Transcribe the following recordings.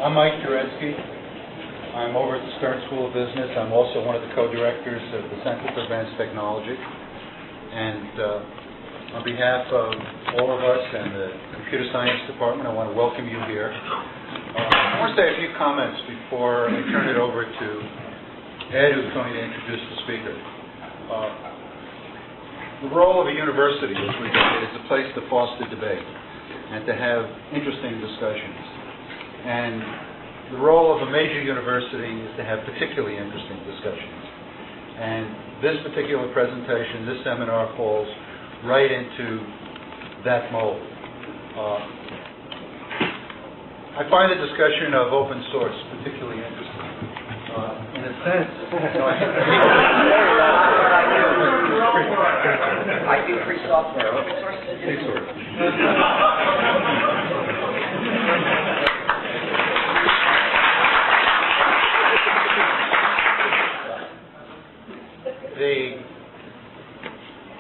I'm Mike Jurecki. I'm over at the Stern School of Business. I'm also one of the co-directors of the Center for Advanced Technology. And on behalf of all of us and the Computer Science Department, I want to welcome you here. I want to say a few comments before I turn it over to Ed, who's going to introduce the speaker. The role of a university, as we know, is a place to foster debate and to have interesting discussions. And the role of a major university is to have particularly interesting discussions. And this particular presentation, this seminar, falls right into that mold. I find the discussion of open source particularly interesting. In a sense, I do free software. Open source? Free source.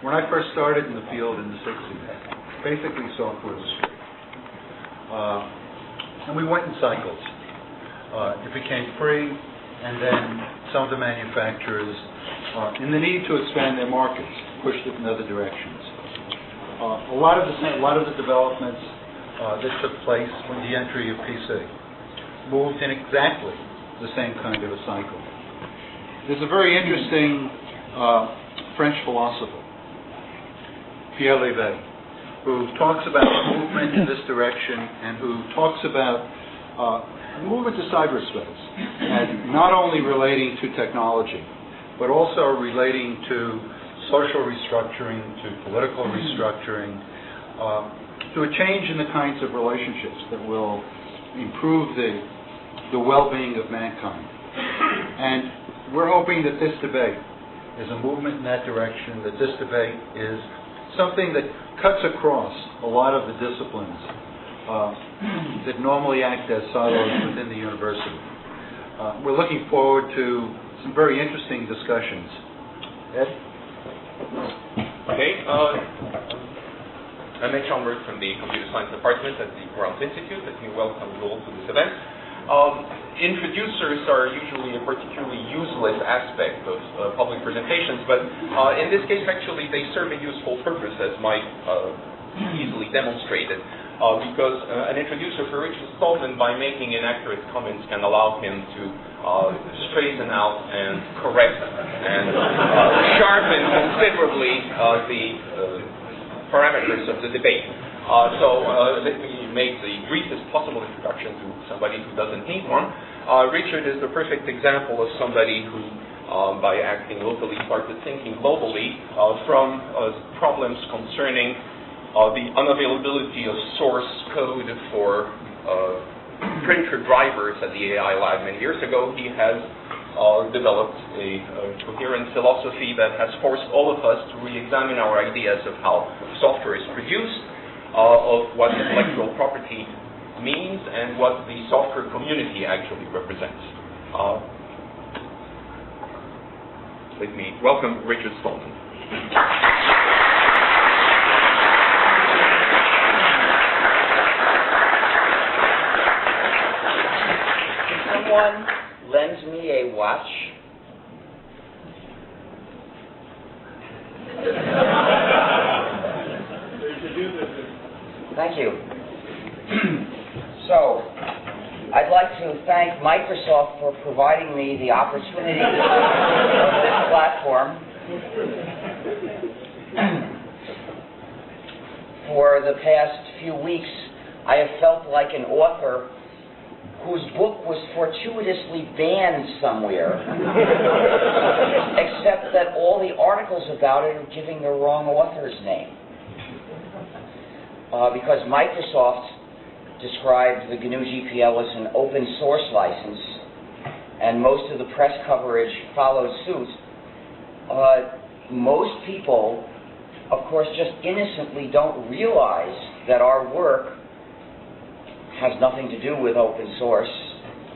When I first started in the field in the 60s, basically software was free. And we went in cycles. It became free, and then some of the manufacturers, in the need to expand their markets, pushed it in other directions. A lot of the developments that took place when the entry of PC moved in exactly the same kind of a cycle. There's a very interesting French philosopher, Pierre Levé, who talks about movement in this direction and who talks about movement to cyberspace, and not only relating to technology, but also relating to social restructuring, to political restructuring, to a change in the kinds of relationships that will improve the well-being of mankind. And we're hoping that this debate is a movement in that direction, that this debate is something that cuts across a lot of the disciplines that normally act as silos within the university. We're looking forward to some very interesting discussions. Ed? Okay. I'm Ed Schomburg from the Computer Science Department at the Grounds Institute. Let me welcome you all to this event. Introducers are usually a particularly useless aspect of public presentations, but in this case, actually, they serve a useful purpose, as Mike easily demonstrated, because an introducer for Richard Stallman, by making inaccurate comments, can allow him to straighten out and correct and sharpen considerably the parameters of the debate. So let me make the briefest possible introduction to somebody who doesn't need one. Richard is the perfect example of somebody who, by acting locally, started thinking globally from problems concerning the unavailability of source code for printer drivers at the AI lab many years ago. He has developed a coherent philosophy that has forced all of us to re-examine our ideas of how software is produced, of what intellectual property means, and what the software community actually represents. Let me welcome Richard Stallman. Can someone lend me a watch? Thank you. So, I'd like to thank Microsoft for providing me the opportunity of this platform. For the past few weeks, I have felt like an author whose book was fortuitously banned somewhere, except that all the articles about it are giving the wrong author's name. Because Microsoft described the GNU GPL as an open source license, and most of the press coverage followed suit, most people, of course, just innocently don't realize that our work has nothing to do with open source,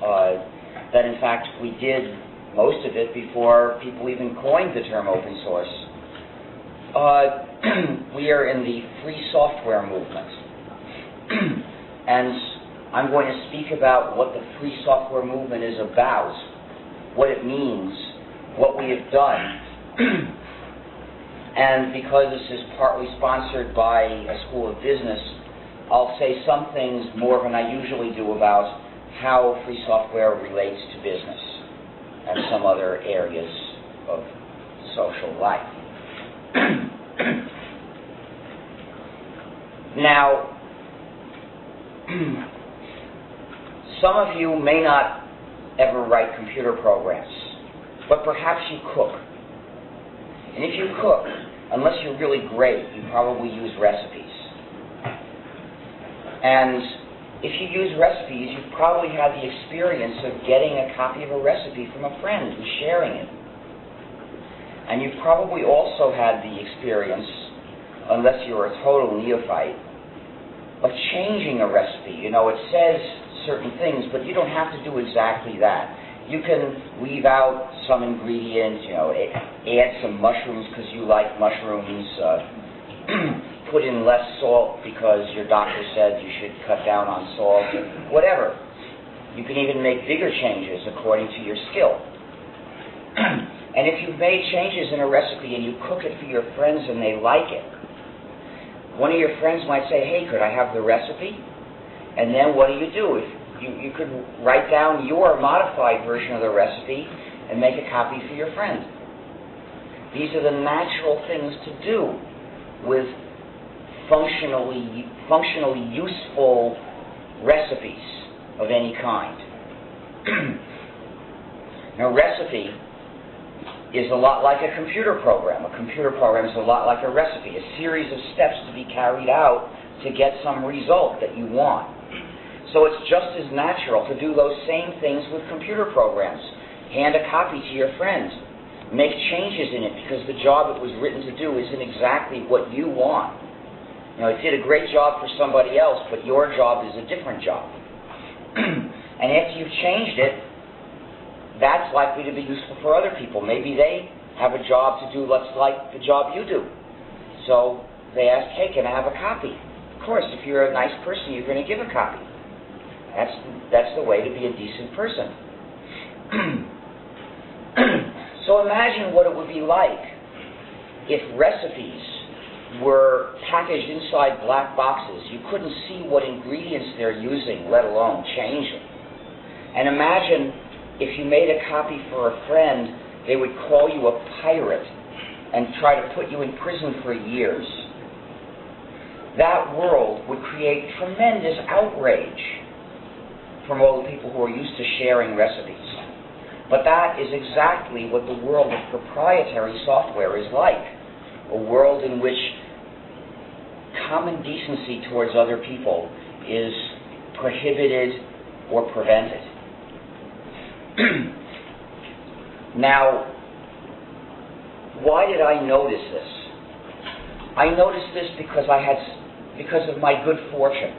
that in fact we did most of it before people even coined the term open source. We are in the free software movement. And I'm going to speak about what the free software movement is about, what it means, what we have done. And because this is partly sponsored by a school of business, I'll say some things more than I usually do about how free software relates to business and some other areas of social life. Now, some of you may not ever write computer programs, but perhaps you cook. And if you cook, unless you're really great, you probably use recipes. And if you use recipes, you've probably had the experience of getting a copy of a recipe from a friend who's sharing it. And you've probably also had the experience, unless you're a total neophyte, of changing a recipe. You know, it says certain things, but you don't have to do exactly that. You can leave out some ingredients, you know, add some mushrooms because you like mushrooms, put in less salt because your doctor said you should cut down on salt, whatever. You can even make bigger changes according to your skill. And if you've made changes in a recipe and you cook it for your friends and they like it, one of your friends might say, hey, could I have the recipe? And then what do? You could write down your modified version of the recipe and make a copy for your friend. These are the natural things to do with functionally useful recipes of any kind. Now, recipe is a lot like a computer program. A computer program is a lot like a recipe, a series of steps to be carried out to get some result that you want. So it's just as natural to do those same things with computer programs. Hand a copy to your friend. Make changes in it because the job it was written to do isn't exactly what you want. You know, it did a great job for somebody else, but your job is a different job. And after you've changed it, that's likely to be useful for other people. Maybe they have a job to do that's like the job you do. So they ask, hey, can I have a copy? Of course, if you're a nice person, you're going to give a copy. That's the way to be a decent person. So imagine what it would be like if recipes were packaged inside black boxes. You couldn't see what ingredients they're using, let alone change them. And imagine if you made a copy for a friend, they would call you a pirate and try to put you in prison for years. That world would create tremendous outrage from all the people who are used to sharing recipes. But that is exactly what the world of proprietary software is like. A world in which common decency towards other people is prohibited or prevented. Now, why did I notice this? I noticed this because of my good fortune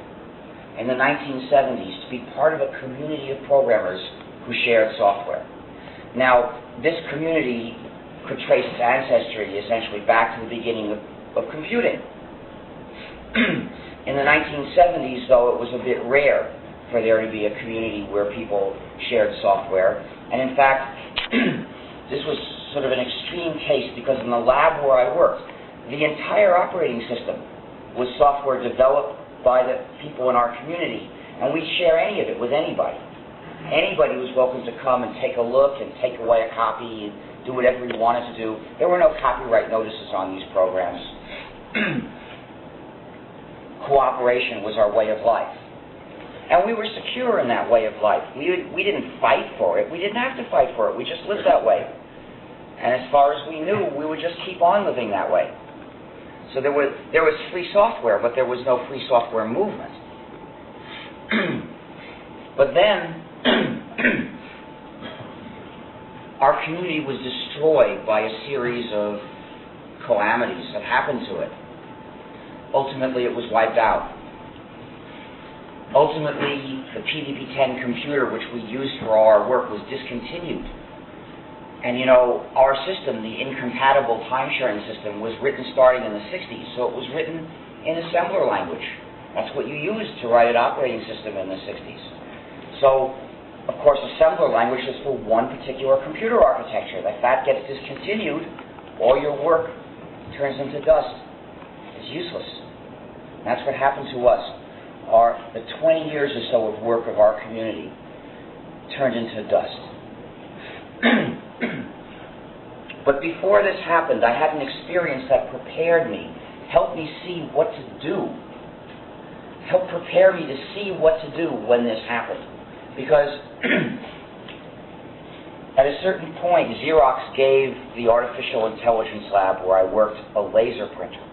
in the 1970s to be part of a community of programmers who shared software. Now, this community could trace its ancestry essentially back to the beginning of computing. In the 1970s, though, it was a bit rare for there to be a community where people shared software. And in fact, this was sort of an extreme case because in the lab where I worked, the entire operating system was software developed by the people in our community, and we'd share any of it with anybody. Anybody was welcome to come and take a look and take away a copy and do whatever he wanted to do. There were no copyright notices on these programs. Cooperation was our way of life. And we were secure in that way of life. We didn't fight for it. We didn't have to fight for it. We just lived that way. And as far as we knew, we would just keep on living that way. So there was free software, but there was no free software movement. But then, our community was destroyed by a series of calamities that happened to it. Ultimately, it was wiped out. Ultimately, the PDP-10 computer, which we used for our work, was discontinued. And you know, our system, the incompatible time-sharing system, was written starting in the 60s, so it was written in assembler language. That's what you used to write an operating system in the 60s. So, of course, assembler language is for one particular computer architecture. If that gets discontinued, all your work turns into dust. It's useless. And that's what happened to us. The 20 years or so of work of our community turned into dust. But before this happened, I had an experience that prepared me, helped me see what to do, helped prepare me to see what to do when this happened. Because at a certain point, Xerox gave the Artificial Intelligence Lab where I worked a laser printer.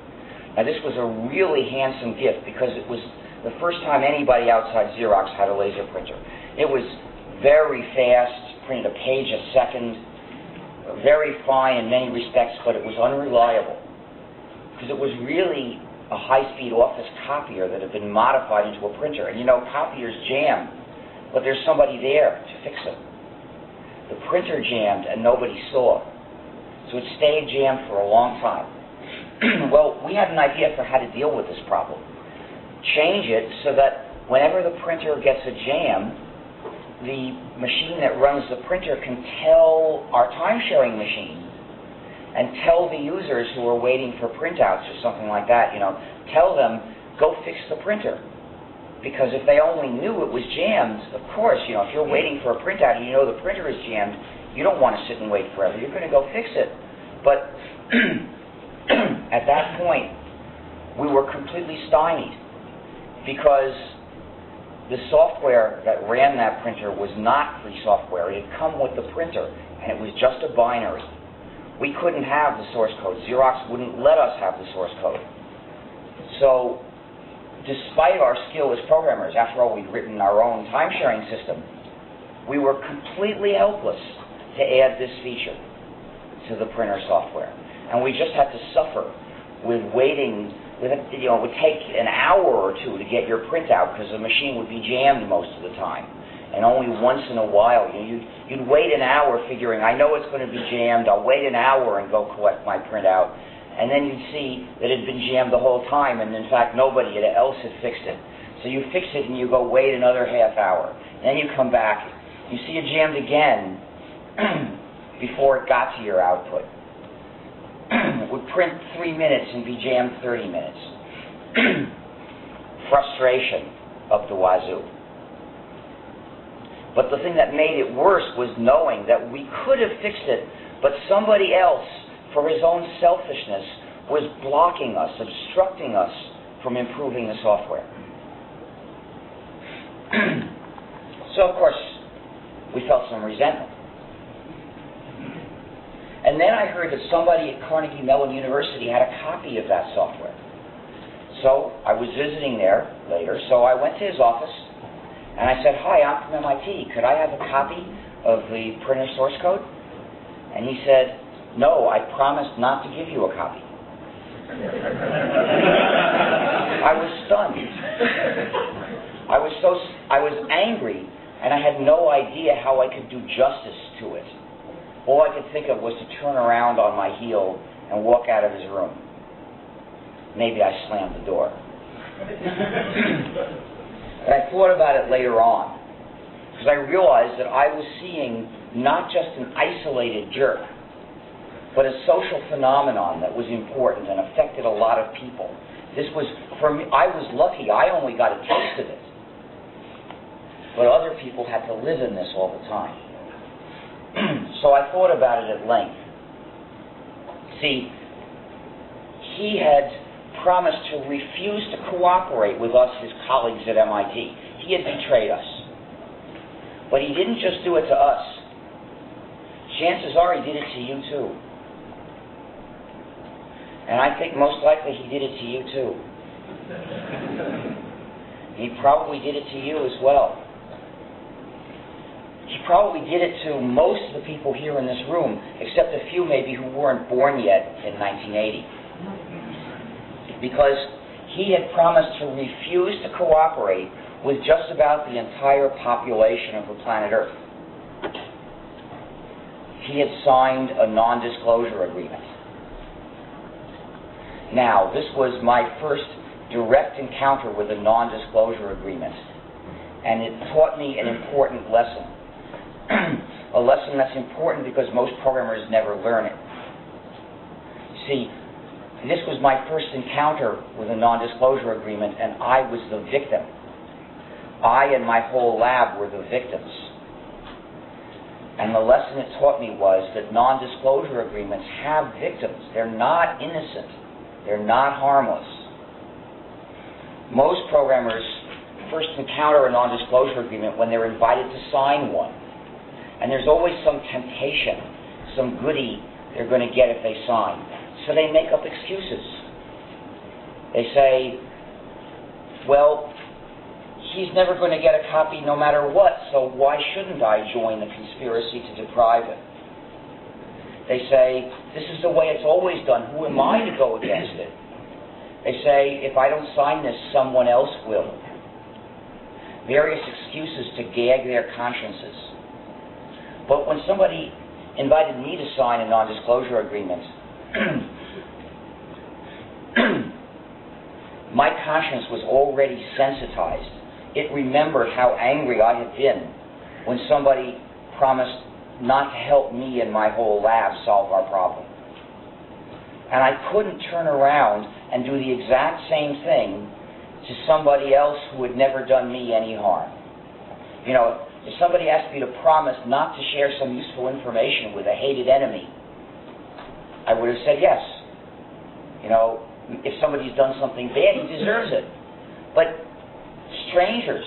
Now this was a really handsome gift because it was the first time anybody outside Xerox had a laser printer. It was very fast, printed a page a second, very fine in many respects, but it was unreliable because it was really a high-speed office copier that had been modified into a printer. And you know, copiers jam, but there's somebody there to fix it. The printer jammed and nobody saw. So it stayed jammed for a long time. Well, we had an idea for how to deal with this problem. Change it so that whenever the printer gets a jam, the machine that runs the printer can tell our time-sharing machine and tell the users who are waiting for printouts or something like that, tell them, go fix the printer. Because if they only knew it was jammed, of course, if you're waiting for a printout and you know the printer is jammed, you don't want to sit and wait forever. You're going to go fix it. But at that point, we were completely stymied because the software that ran that printer was not free software. It had come with the printer, and it was just a binary. We couldn't have the source code. Xerox wouldn't let us have the source code. So, despite our skill as programmers, after all, we'd written our own time-sharing system, we were completely helpless to add this feature to the printer software. And we just had to suffer with waiting. It would take an hour or two to get your printout because the machine would be jammed most of the time. And only once in a while, you'd wait an hour figuring, I know it's going to be jammed, I'll wait an hour and go collect my printout. And then you'd see that it had been jammed the whole time, and in fact nobody else had fixed it. So you fix it and you go wait another half hour. And then you come back, you see it jammed again before it got to your output. It would print 3 minutes and be jammed 30 minutes. Frustration up the wazoo. But the thing that made it worse was knowing that we could have fixed it, but somebody else, for his own selfishness, was blocking us, obstructing us from improving the software. So, of course, we felt some resentment. And then I heard that somebody at Carnegie Mellon University had a copy of that software. So I was visiting there later, so I went to his office, and I said, hi, I'm from MIT. Could I have a copy of the printer source code? And he said, no, I promised not to give you a copy. I was stunned. I was angry, and I had no idea how I could do justice to it. All I could think of was to turn around on my heel and walk out of his room. Maybe I slammed the door. And I thought about it later on, because I realized that I was seeing not just an isolated jerk, but a social phenomenon that was important and affected a lot of people. This was, for me, I was lucky. I only got a taste of it. But other people had to live in this all the time. So I thought about it at length. See, he had promised to refuse to cooperate with us, his colleagues at MIT. He had betrayed us. But he didn't just do it to us. Chances are he did it to you too. And I think most likely he did it to you too. He probably did it to you as well. He probably did it to most of the people here in this room, except a few maybe who weren't born yet in 1980. Because he had promised to refuse to cooperate with just about the entire population of the planet Earth. He had signed a non-disclosure agreement. Now, this was my first direct encounter with a non-disclosure agreement. And it taught me an important lesson. A lesson that's important because most programmers never learn it. See, this was my first encounter with a non-disclosure agreement, and I was the victim. I and my whole lab were the victims. And the lesson it taught me was that non-disclosure agreements have victims. They're not innocent. They're not harmless. Most programmers first encounter a non-disclosure agreement when they're invited to sign one. And there's always some temptation, some goodie they're going to get if they sign. So they make up excuses. They say, well, he's never going to get a copy no matter what, so why shouldn't I join the conspiracy to deprive him? They say, this is the way it's always done. Who am I to go against it? They say, if I don't sign this, someone else will. Various excuses to gag their consciences. But when somebody invited me to sign a non-disclosure agreement, my conscience was already sensitized. It remembered how angry I had been when somebody promised not to help me and my whole lab solve our problem. And I couldn't turn around and do the exact same thing to somebody else who had never done me any harm. You know, if somebody asked me to promise not to share some useful information with a hated enemy, I would have said yes. You know, if somebody's done something bad, he deserves it. But strangers,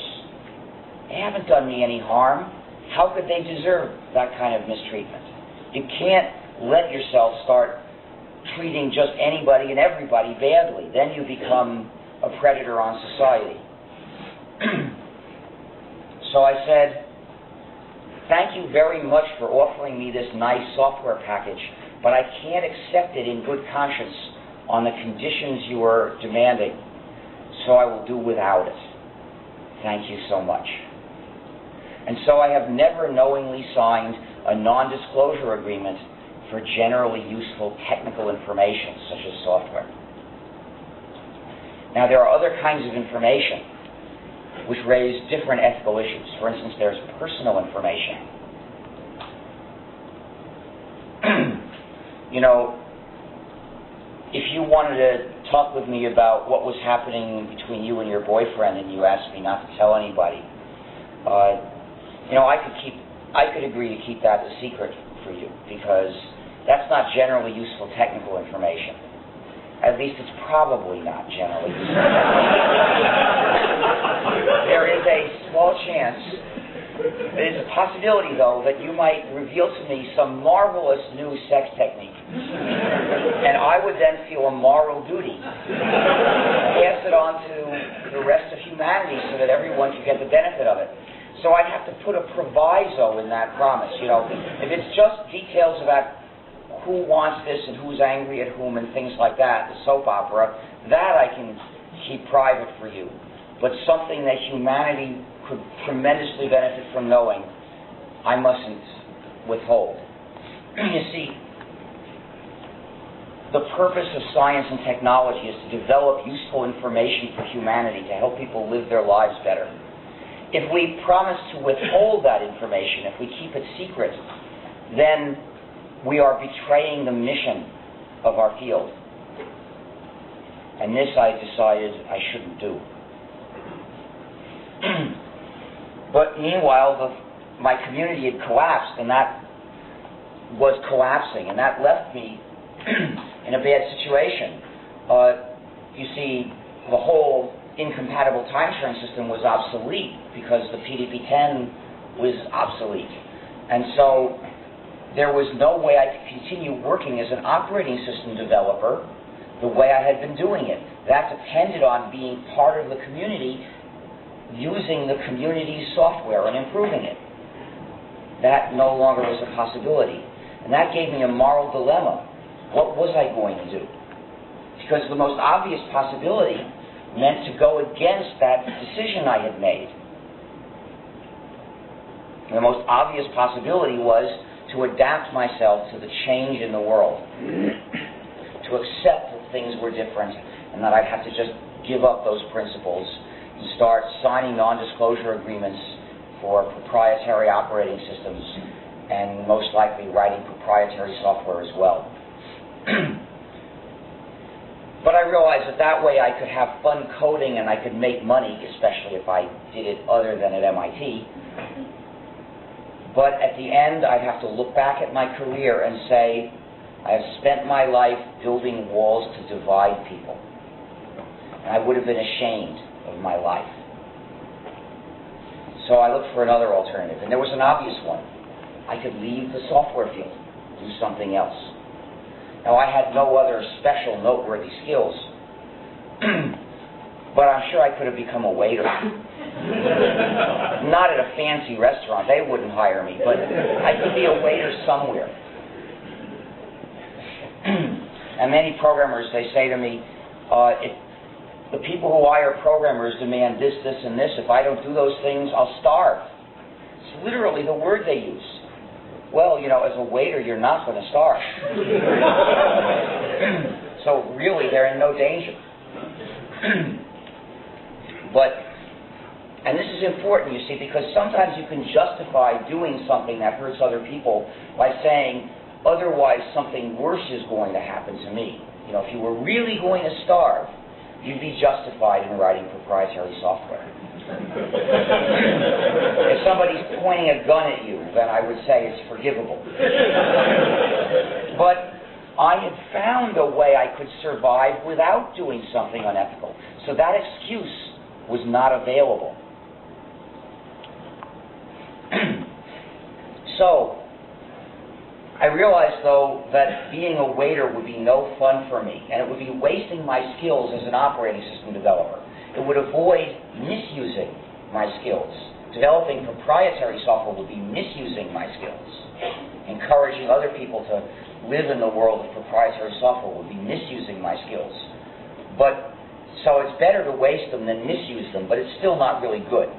they haven't done me any harm. How could they deserve that kind of mistreatment? You can't let yourself start treating just anybody and everybody badly. Then you become a predator on society. So I said, thank you very much for offering me this nice software package, but I can't accept it in good conscience on the conditions you are demanding, so I will do without it. Thank you so much. And so I have never knowingly signed a non-disclosure agreement for generally useful technical information, such as software. Now, there are other kinds of information which raise different ethical issues. For instance, there's personal information. You know, if you wanted to talk with me about what was happening between you and your boyfriend and you asked me not to tell anybody, you know, I could agree to keep that a secret for you because that's not generally useful technical information. At least it's probably not generally useful. There is a small chance, there is a possibility, though, that you might reveal to me some marvelous new sex technique. And I would then feel a moral duty to pass it on to the rest of humanity so that everyone could get the benefit of it. So I'd have to put a proviso in that promise. You know, if it's just details about who wants this and who's angry at whom and things like that, the soap opera, that I can keep private for you. But something that humanity could tremendously benefit from knowing, I mustn't withhold. You see, the purpose of science and technology is to develop useful information for humanity to help people live their lives better. If we promise to withhold that information, if we keep it secret, then we are betraying the mission of our field. And this I decided I shouldn't do. But meanwhile, my community had collapsed, and that was collapsing, and that left me in a bad situation. You see, the whole incompatible time sharing system was obsolete because the PDP-10 was obsolete. And so there was no way I could continue working as an operating system developer the way I had been doing it. That depended on being part of the community, using the community's software and improving it. That no longer was a possibility. And that gave me a moral dilemma. What was I going to do? Because the most obvious possibility meant to go against that decision I had made. And the most obvious possibility was to adapt myself to the change in the world, to accept that things were different and that I'd have to just give up those principles and start signing non-disclosure agreements for proprietary operating systems and most likely writing proprietary software as well. But I realized that way I could have fun coding and I could make money, especially if I did it other than at MIT. But at the end, I'd have to look back at my career and say, I have spent my life building walls to divide people. And I would have been ashamed of my life. So I looked for another alternative, and there was an obvious one. I could leave the software field, do something else. Now, I had no other special noteworthy skills, but I'm sure I could have become a waiter. Not at a fancy restaurant, they wouldn't hire me, but I could be a waiter somewhere. And many programmers, they say to me, the people who hire programmers demand this, this, and this. If I don't do those things, I'll starve. It's literally the word they use. Well, you know, as a waiter, you're not going to starve. So really, they're in no danger. And this is important, you see, because sometimes you can justify doing something that hurts other people by saying, otherwise something worse is going to happen to me. You know, if you were really going to starve, you'd be justified in writing proprietary software. If somebody's pointing a gun at you, then I would say it's forgivable. But I had found a way I could survive without doing something unethical. So that excuse was not available. So I realized, though, that being a waiter would be no fun for me, and it would be wasting my skills as an operating system developer. It would avoid misusing my skills. Developing proprietary software would be misusing my skills. Encouraging other people to live in the world of proprietary software would be misusing my skills. So it's better to waste them than misuse them, but it's still not really good.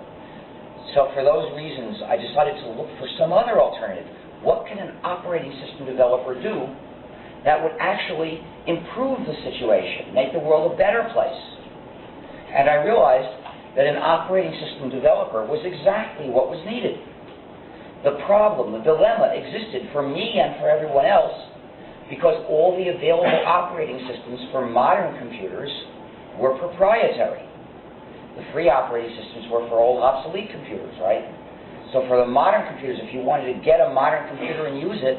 So for those reasons, I decided to look for some other alternative. What can an operating system developer do that would actually improve the situation, make the world a better place? And I realized that an operating system developer was exactly what was needed. The problem, the dilemma, existed for me and for everyone else because all the available operating systems for modern computers were proprietary. The free operating systems were for old obsolete computers, right? So for the modern computers, if you wanted to get a modern computer and use it,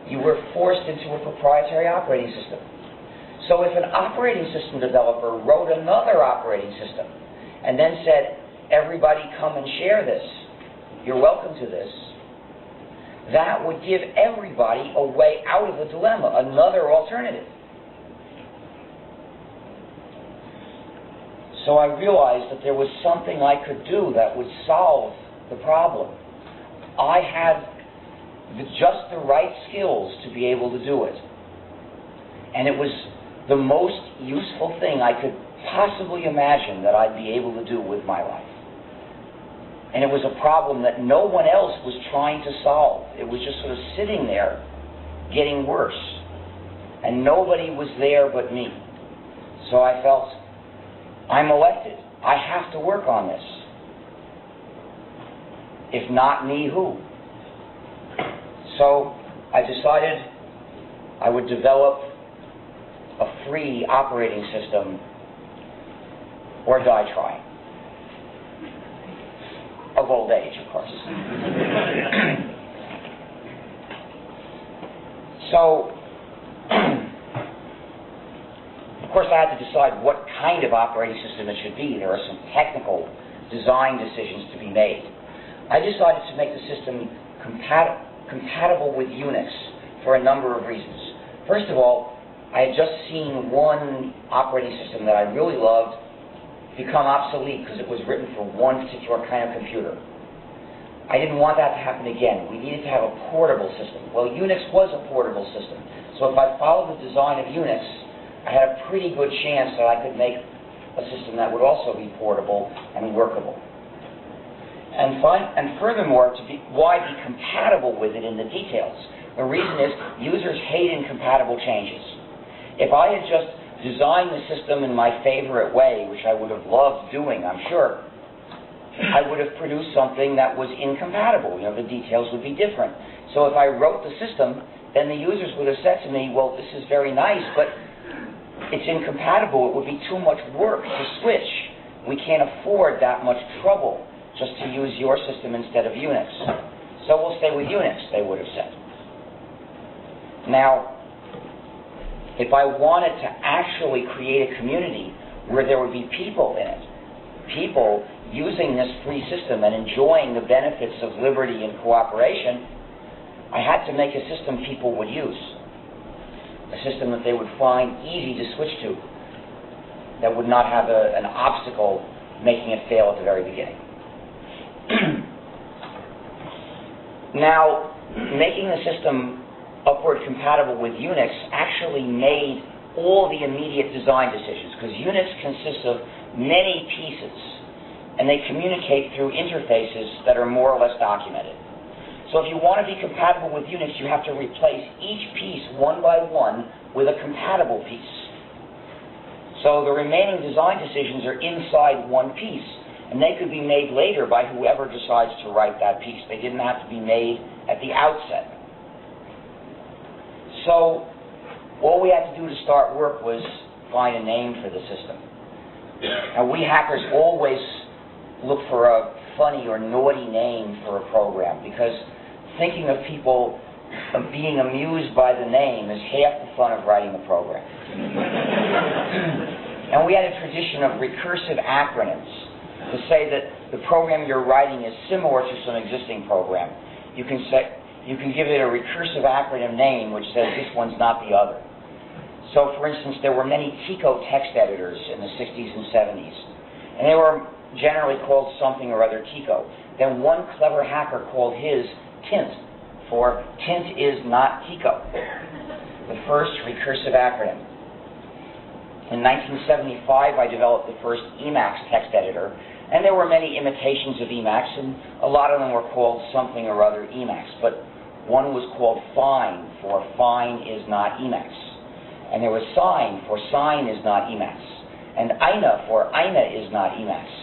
you were forced into a proprietary operating system. So if an operating system developer wrote another operating system and then said, everybody come and share this, you're welcome to this, that would give everybody a way out of the dilemma, another alternative. So I realized that there was something I could do that would solve the problem. I had just the right skills to be able to do it. And it was the most useful thing I could possibly imagine that I'd be able to do with my life. And it was a problem that no one else was trying to solve. It was just sort of sitting there, getting worse. And nobody was there but me. So I felt, I'm elected. I have to work on this. If not me, who? So I decided I would develop a free operating system or die trying. Of old age, of course. So, of course, I had to decide what kind of operating system it should be. There are some technical design decisions to be made. I decided to make the system compatible with Unix for a number of reasons. First of all, I had just seen one operating system that I really loved become obsolete because it was written for one particular kind of computer. I didn't want that to happen again. We needed to have a portable system. Well, Unix was a portable system. So if I followed the design of Unix, I had a pretty good chance that I could make a system that would also be portable and workable. And furthermore, why be compatible with it in the details? The reason is users hate incompatible changes. If I had just designed the system in my favorite way, which I would have loved doing, I'm sure, I would have produced something that was incompatible. The details would be different. So if I wrote the system, then the users would have said to me, well, this is very nice, but it's incompatible. It would be too much work to switch. We can't afford that much trouble just to use your system instead of Unix. So we'll stay with Unix, they would have said. Now, if I wanted to actually create a community where there would be people in it, people using this free system and enjoying the benefits of liberty and cooperation, I had to make a system people would use, a system that they would find easy to switch to, that would not have an obstacle making it fail at the very beginning. Now, making the system upward compatible with Unix actually made all the immediate design decisions, because Unix consists of many pieces, and they communicate through interfaces that are more or less documented. So if you want to be compatible with Unix, you have to replace each piece one by one with a compatible piece. So the remaining design decisions are inside one piece, and they could be made later by whoever decides to write that piece. They didn't have to be made at the outset. So all we had to do to start work was find a name for the system. Now, we hackers always look for a funny or naughty name for a program, because thinking of people being amused by the name is half the fun of writing the program. And we had a tradition of recursive acronyms to say that the program you're writing is similar to some existing program. You can give it a recursive acronym name which says this one's not the other. So, for instance, there were many Tico text editors in the 60s and 70s, and they were generally called something or other Tico. Then one clever hacker called his Tint, for Tint is not Tico, the first recursive acronym. In 1975, I developed the first Emacs text editor, and there were many imitations of Emacs, and a lot of them were called something or other Emacs, but one was called Fine, for Fine is not Emacs. And there was Sign, for Sign is not Emacs. And Ina, for Ina is not Emacs.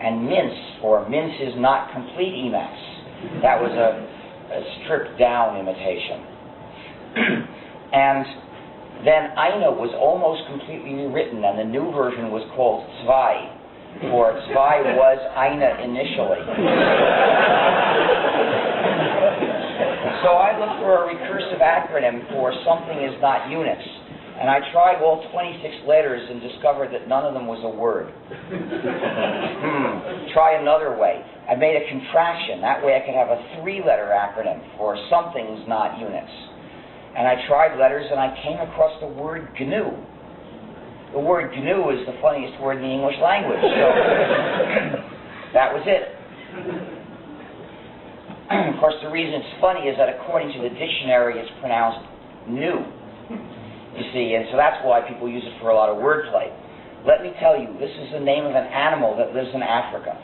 And Mince, for Mince is not complete Emacs. That was a stripped down imitation. And then Ina was almost completely rewritten, and the new version was called Zwei, for Zwei was Ina initially. So I looked for a recursive acronym for something is not Unix, and I tried all 26 letters and discovered that none of them was a word. Try another way. I made a contraction. That way I could have a 3-letter acronym for something's not Unix. And I tried letters, and I came across the word GNU. The word GNU is the funniest word in the English language, so that was it. Of course, the reason it's funny is that according to the dictionary, it's pronounced new, you see, and so that's why people use it for a lot of wordplay. Let me tell you, this is the name of an animal that lives in Africa.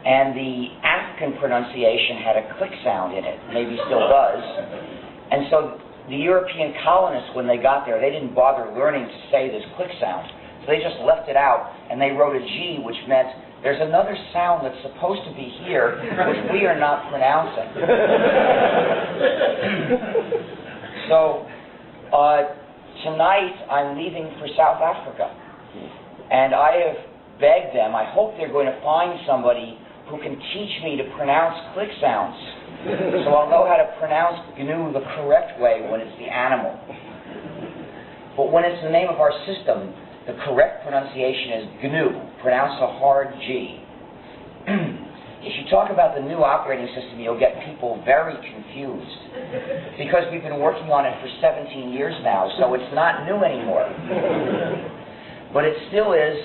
And the African pronunciation had a click sound in it, maybe still does. And so the European colonists, when they got there, they didn't bother learning to say this click sound. So they just left it out, and they wrote a G, which meant there's another sound that's supposed to be here, which we are not pronouncing. So tonight I'm leaving for South Africa, and I have begged them, I hope they're going to find somebody who can teach me to pronounce click sounds, so I'll know how to pronounce GNU the correct way when it's the animal. But when it's the name of our system, the correct pronunciation is GNU, pronounce a hard G. If you talk about the new operating system, you'll get people very confused, because we've been working on it for 17 years now, so it's not new anymore. But it still is,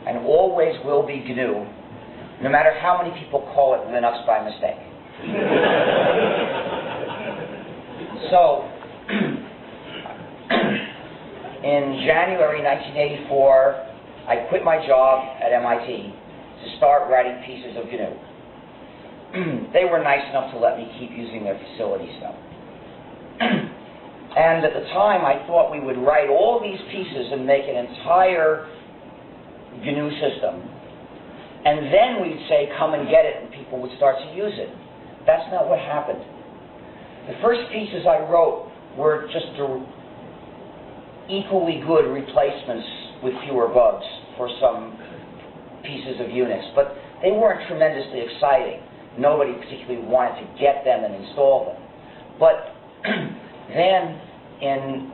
and always will be GNU, no matter how many people call it Linux by mistake. So, in January 1984, I quit my job at MIT to start writing pieces of GNU. They were nice enough to let me keep using their facilities, though. And at the time, I thought we would write all these pieces and make an entire GNU system. And then we'd say, come and get it, and people would start to use it. That's not what happened. The first pieces I wrote were just equally good replacements with fewer bugs for some pieces of Unix, but they weren't tremendously exciting. Nobody particularly wanted to get them and install them. But then in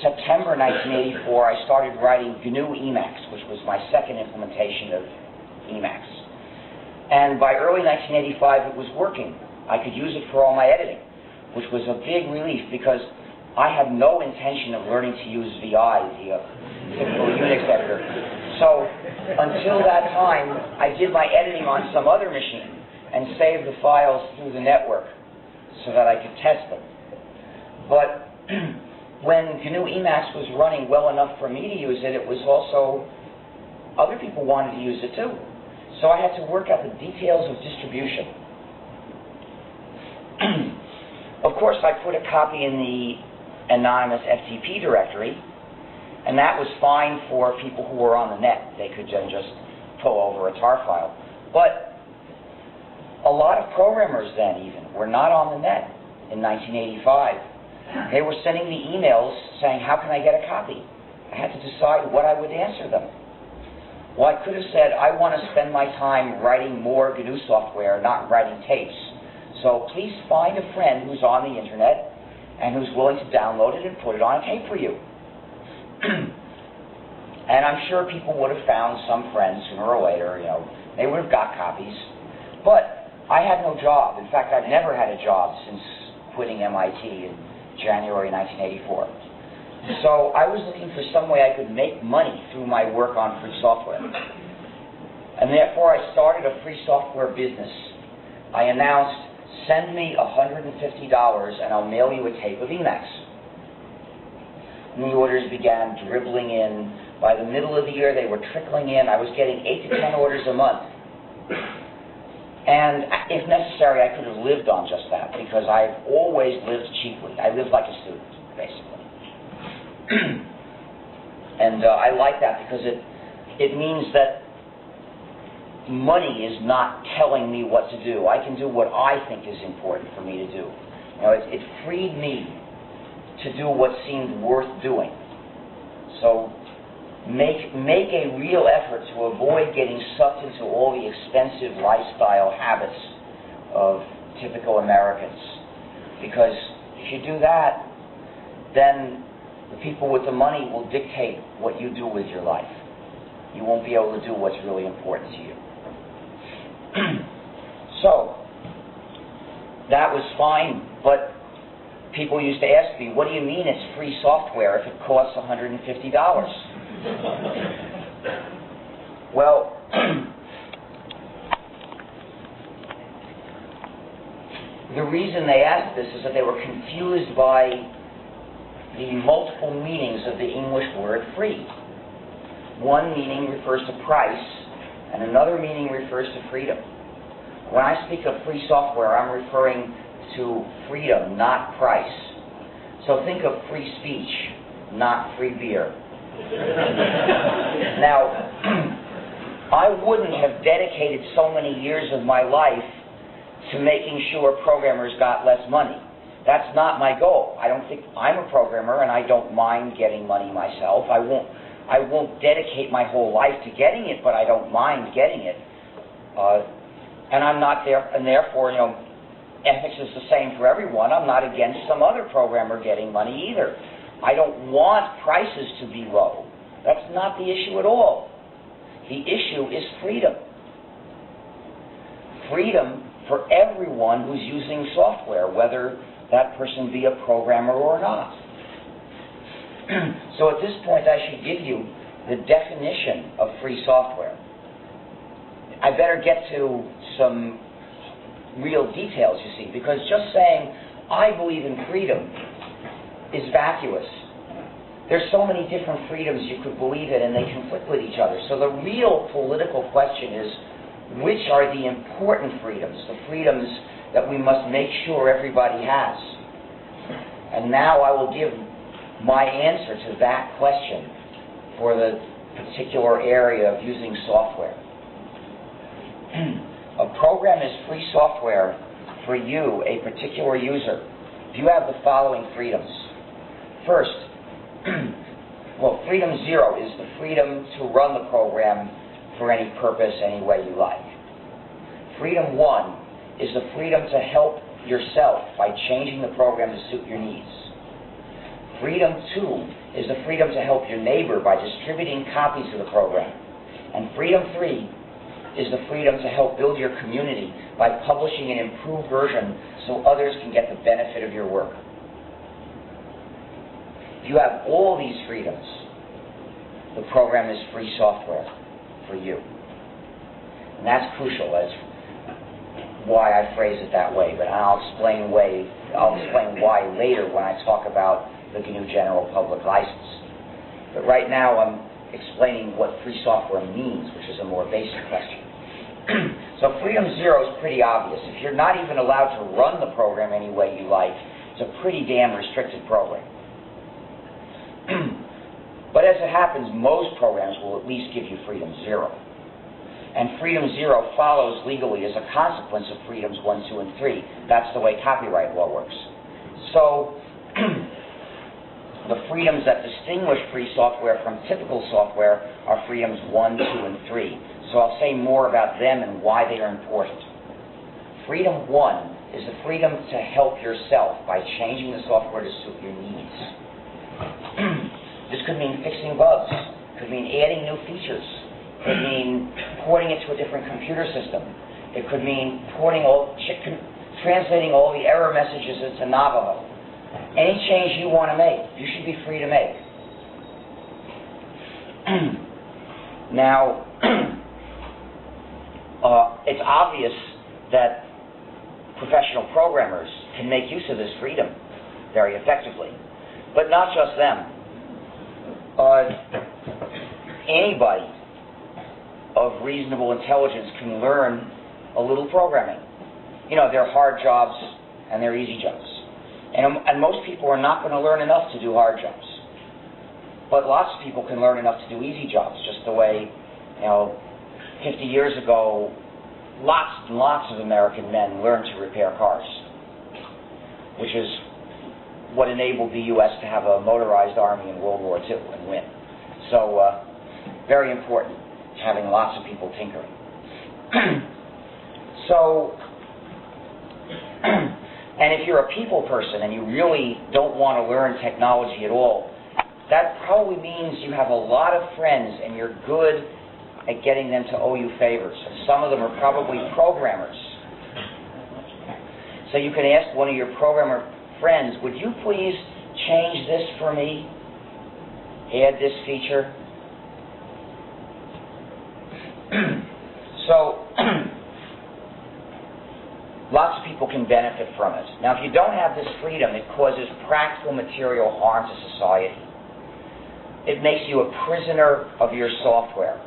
September 1984, I started writing GNU Emacs, which was my second implementation of Emacs. And by early 1985, it was working. I could use it for all my editing, which was a big relief because I had no intention of learning to use VI, the typical Unix editor. So until that time, I did my editing on some other machine and saved the files through the network so that I could test them. But when GNU Emacs was running well enough for me to use it, it was also, other people wanted to use it too. So I had to work out the details of distribution. Of course, I put a copy in the anonymous FTP directory, and that was fine for people who were on the net. They could then just pull over a tar file. But a lot of programmers then even were not on the net in 1985. They were sending me emails saying, how can I get a copy? I had to decide what I would answer them. Well, I could have said, I want to spend my time writing more GNU software, not writing tapes. So please find a friend who's on the internet and who's willing to download it and put it on a tape for you. And I'm sure people would have found some friends sooner or later, they would have got copies. But I had no job. In fact, I've never had a job since quitting MIT in January 1984. So I was looking for some way I could make money through my work on free software. And therefore I started a free software business. I announced, send me $150 and I'll mail you a tape of Emacs. And the orders began dribbling in. By the middle of the year, they were trickling in. I was getting 8 to 10 orders a month. And if necessary, I could have lived on just that, because I've always lived cheaply. I lived like a student, basically. And I like that because it means that money is not telling me what to do. I can do what I think is important for me to do. It freed me to do what seemed worth doing. So make a real effort to avoid getting sucked into all the expensive lifestyle habits of typical Americans. Because if you do that, then the people with the money will dictate what you do with your life. You won't be able to do what's really important to you. So, that was fine, but people used to ask me, what do you mean it's free software if it costs $150? Well, the reason they asked this is that they were confused by the multiple meanings of the English word free. One meaning refers to price, and another meaning refers to freedom. When I speak of free software, I'm referring to freedom, not price. So think of free speech, not free beer. Now, I wouldn't have dedicated so many years of my life to making sure programmers got less money. That's not my goal. I don't think I'm a programmer, and I don't mind getting money myself. I won't dedicate my whole life to getting it, but I don't mind getting it. And I'm not there, and therefore, ethics is the same for everyone. I'm not against some other programmer getting money either. I don't want prices to be low. That's not the issue at all. The issue is freedom. Freedom for everyone who's using software, whether that person be a programmer or not. So at this point, I should give you the definition of free software. I better get to some real details, you see, because just saying, I believe in freedom is vacuous. There's so many different freedoms you could believe in, and they conflict with each other. So the real political question is, which are the important freedoms, the freedoms that we must make sure everybody has? And now I will give my answer to that question for the particular area of using software. A program is free software for you, a particular user, if you have the following freedoms. First, freedom 0 is the freedom to run the program for any purpose, any way you like. Freedom 1 is the freedom to help yourself by changing the program to suit your needs. Freedom 2 is the freedom to help your neighbor by distributing copies of the program. And freedom 3 is the freedom to help build your community by publishing an improved version so others can get the benefit of your work. If you have all these freedoms, the program is free software for you. And that's crucial. That's why I phrase it that way, but I'll explain why later when I talk about the GNU General Public License. But right now I'm explaining what free software means, which is a more basic question. So freedom 0 is pretty obvious. If you're not even allowed to run the program any way you like, it's a pretty damn restricted program. But as it happens, most programs will at least give you freedom 0. And freedom 0 follows legally as a consequence of freedoms 1, 2, and 3. That's the way copyright law works. So the freedoms that distinguish free software from typical software are freedoms 1, 2, and 3. So I'll say more about them and why they are important. Freedom 1 is the freedom to help yourself by changing the software to suit your needs. This could mean fixing bugs. It could mean adding new features. It could mean porting it to a different computer system. It could mean translating all the error messages into Navajo. Any change you want to make, you should be free to make. Now, it's obvious that professional programmers can make use of this freedom very effectively, but not just them. Anybody of reasonable intelligence can learn a little programming. You know, there are hard jobs and there are easy jobs. And most people are not going to learn enough to do hard jobs. But lots of people can learn enough to do easy jobs, just the way, 50 years ago, lots and lots of American men learned to repair cars, which is what enabled the U.S. to have a motorized army in World War II and win. So, very important, having lots of people tinkering. And if you're a people person and you really don't want to learn technology at all, that probably means you have a lot of friends and you're good at getting them to owe you favors. And some of them are probably programmers. So you can ask one of your programmer friends, would you please change this for me? Add this feature? So, lots of people can benefit from it. Now, if you don't have this freedom, it causes practical material harm to society. It makes you a prisoner of your software.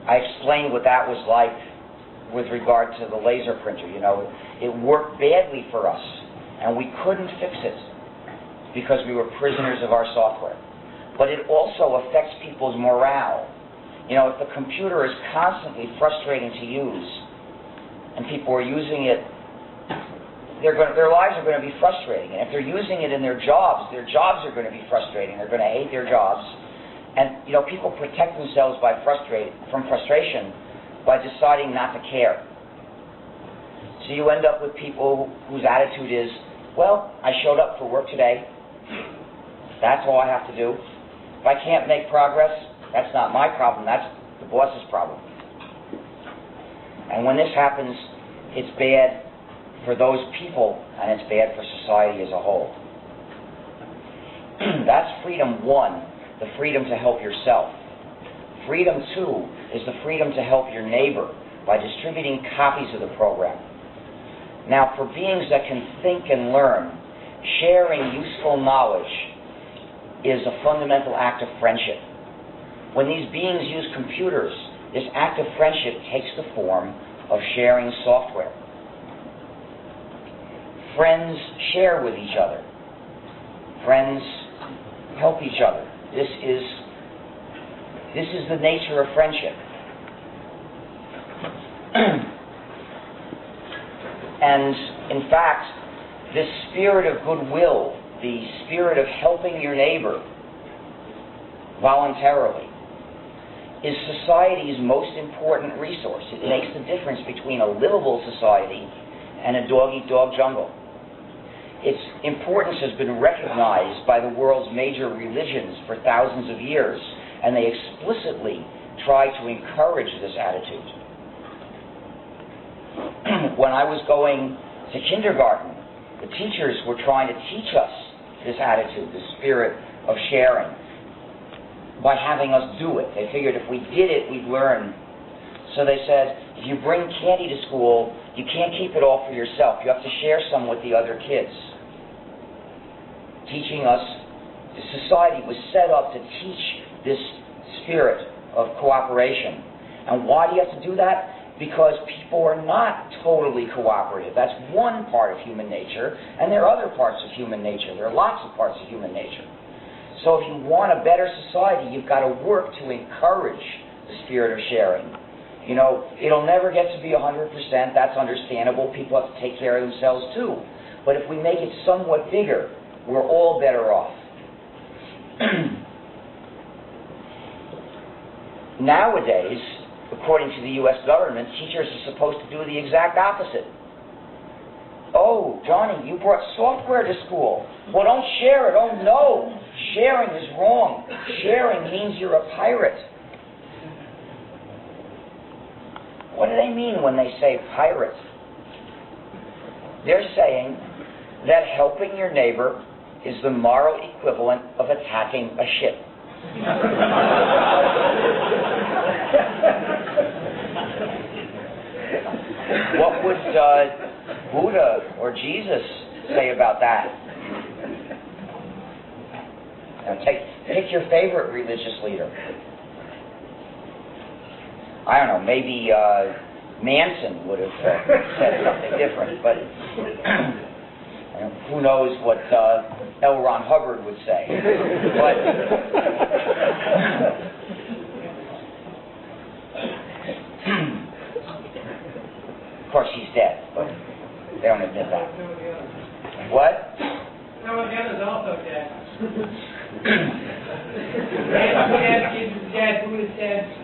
I explained what that was like with regard to the laser printer. It worked badly for us, and we couldn't fix it because we were prisoners of our software. But it also affects people's morale. If the computer is constantly frustrating to use, and people are using it, their lives are going to be frustrating. And if they're using it in their jobs are going to be frustrating. They're going to hate their jobs. And people protect themselves from frustration by deciding not to care. So you end up with people whose attitude is, well, I showed up for work today. That's all I have to do. If I can't make progress, that's not my problem. That's the boss's problem. And when this happens, it's bad for those people, and it's bad for society as a whole. That's freedom 1, the freedom to help yourself. Freedom 2 is the freedom to help your neighbor by distributing copies of the program. Now, for beings that can think and learn, sharing useful knowledge is a fundamental act of friendship. When these beings use computers, this act of friendship takes the form of sharing software. Friends share with each other. Friends help each other. This is the nature of friendship. And in fact, this spirit of goodwill, the spirit of helping your neighbor voluntarily, is society's most important resource. It makes the difference between a livable society and a dog-eat-dog jungle. Its importance has been recognized by the world's major religions for thousands of years, and they explicitly try to encourage this attitude. When I was going to kindergarten, the teachers were trying to teach us this attitude, this spirit of sharing, by having us do it. They figured if we did it, we'd learn. So they said, if you bring candy to school, you can't keep it all for yourself. You have to share some with the other kids. Teaching us, the society was set up to teach this spirit of cooperation. And why do you have to do that? Because people are not totally cooperative. That's one part of human nature, and there are other parts of human nature. There are lots of parts of human nature. So if you want a better society, you've got to work to encourage the spirit of sharing. You know, it'll never get to be 100%. That's understandable. People have to take care of themselves too. But if we make it somewhat bigger, we're all better off. Nowadays, according to the U.S. government, teachers are supposed to do the exact opposite. Oh, Johnny, you brought software to school. Well, don't share it. Oh, no. Sharing is wrong. Sharing means you're a pirate. What do they mean when they say pirate? They're saying that helping your neighbor is the moral equivalent of attacking a ship. What would Buddha or Jesus say about that? Now pick your favorite religious leader. I don't know, maybe Manson would have said something different, but who knows what L. Ron Hubbard would say. But of course he's dead, but they don't admit that. What? No, again is also dead.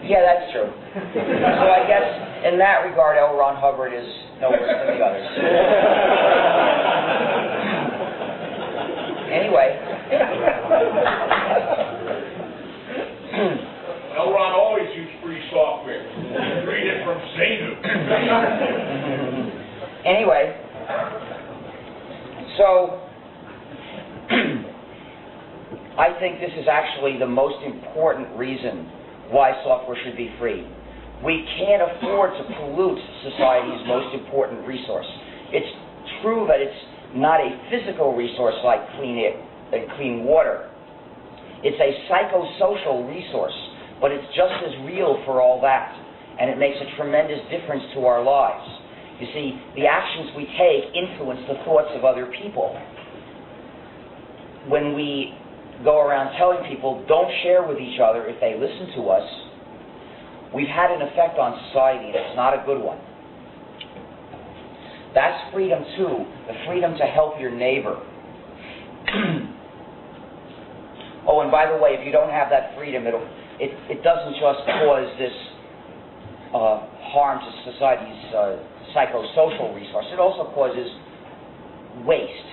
Yeah, that's true. So I guess in that regard, L. Ron Hubbard is no worse than the others. Anyway. L. Ron always used free software. Read it from Zenu. Anyway, so I think this is actually the most important reason why software should be free. We can't afford to pollute society's most important resource. It's true that it's not a physical resource like clean water. It's a psychosocial resource, but it's just as real for all that, and it makes a tremendous difference to our lives. You see, the actions we take influence the thoughts of other people. When we go around telling people, don't share with each other if they listen to us, we've had an effect on society that's not a good one. That's freedom too, the freedom to help your neighbor. Oh, and by the way, if you don't have that freedom, it doesn't just cause this harm to society's psychosocial resource. It also causes waste,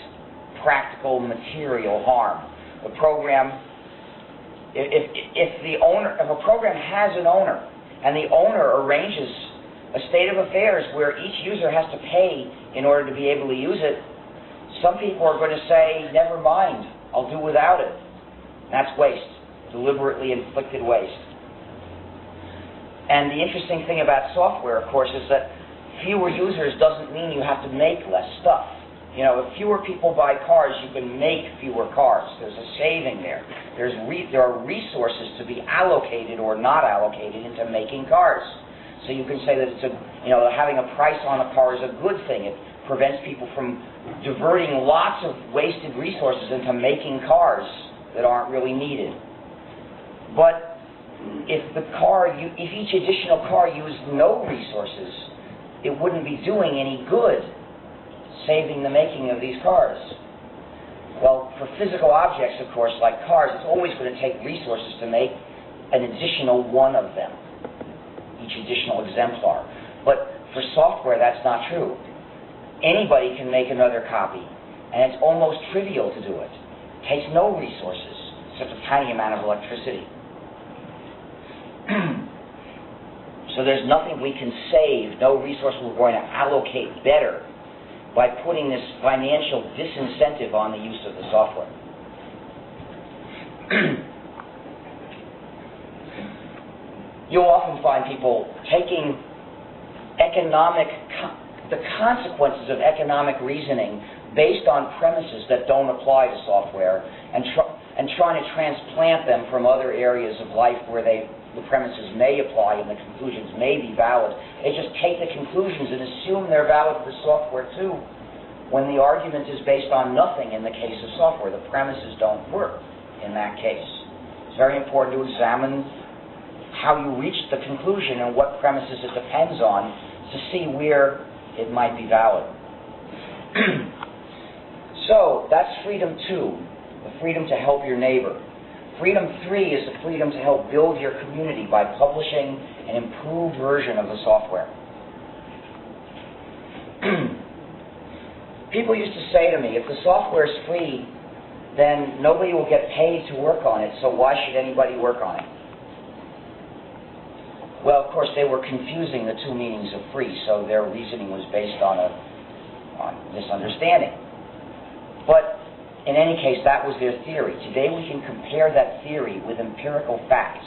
practical material harm. The program, if a program has an owner, and the owner arranges a state of affairs where each user has to pay in order to be able to use it, some people are going to say, never mind, I'll do without it. That's waste, deliberately inflicted waste. And the interesting thing about software, of course, is that fewer users doesn't mean you have to make less stuff. You know, if fewer people buy cars, you can make fewer cars. There's a saving there. There are resources to be allocated or not allocated into making cars. So you can say that having a price on a car is a good thing. It prevents people from diverting lots of wasted resources into making cars that aren't really needed. But if each additional car used no resources, it wouldn't be doing any good saving the making of these cars. Well, for physical objects, of course, like cars, it's always going to take resources to make an additional one of them, each additional exemplar. But for software, that's not true. Anybody can make another copy, and it's almost trivial to do it. It takes no resources, except a tiny amount of electricity. So there's nothing we can save, no resource we're going to allocate better by putting this financial disincentive on the use of the software. You'll often find people taking the consequences of economic reasoning based on premises that don't apply to software and trying to transplant them from other areas of life where the premises may apply and the conclusions may be valid. They just take the conclusions and assume they're valid for software too, when the argument is based on nothing in the case of software. The premises don't work in that case. It's very important to examine how you reach the conclusion and what premises it depends on to see where it might be valid. So that's freedom 2, the freedom to help your neighbor. Freedom 3 is the freedom to help build your community by publishing an improved version of the software. People used to say to me, if the software is free, then nobody will get paid to work on it, so why should anybody work on it? Well, of course, they were confusing the two meanings of free, so their reasoning was based on misunderstanding. But in any case, that was their theory. Today we can compare that theory with empirical fact,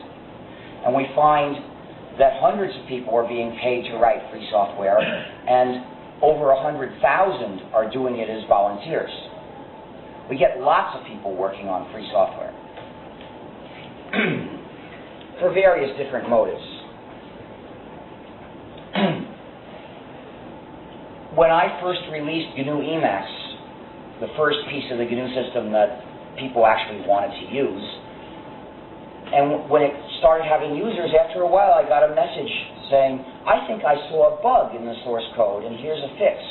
and we find that hundreds of people are being paid to write free software, and over 100,000 are doing it as volunteers. We get lots of people working on free software for various different motives. When I first released gnu+linux, the first piece of the GNU system that people actually wanted to use, and when it started having users, after a while I got a message saying, I think I saw a bug in the source code and here's a fix.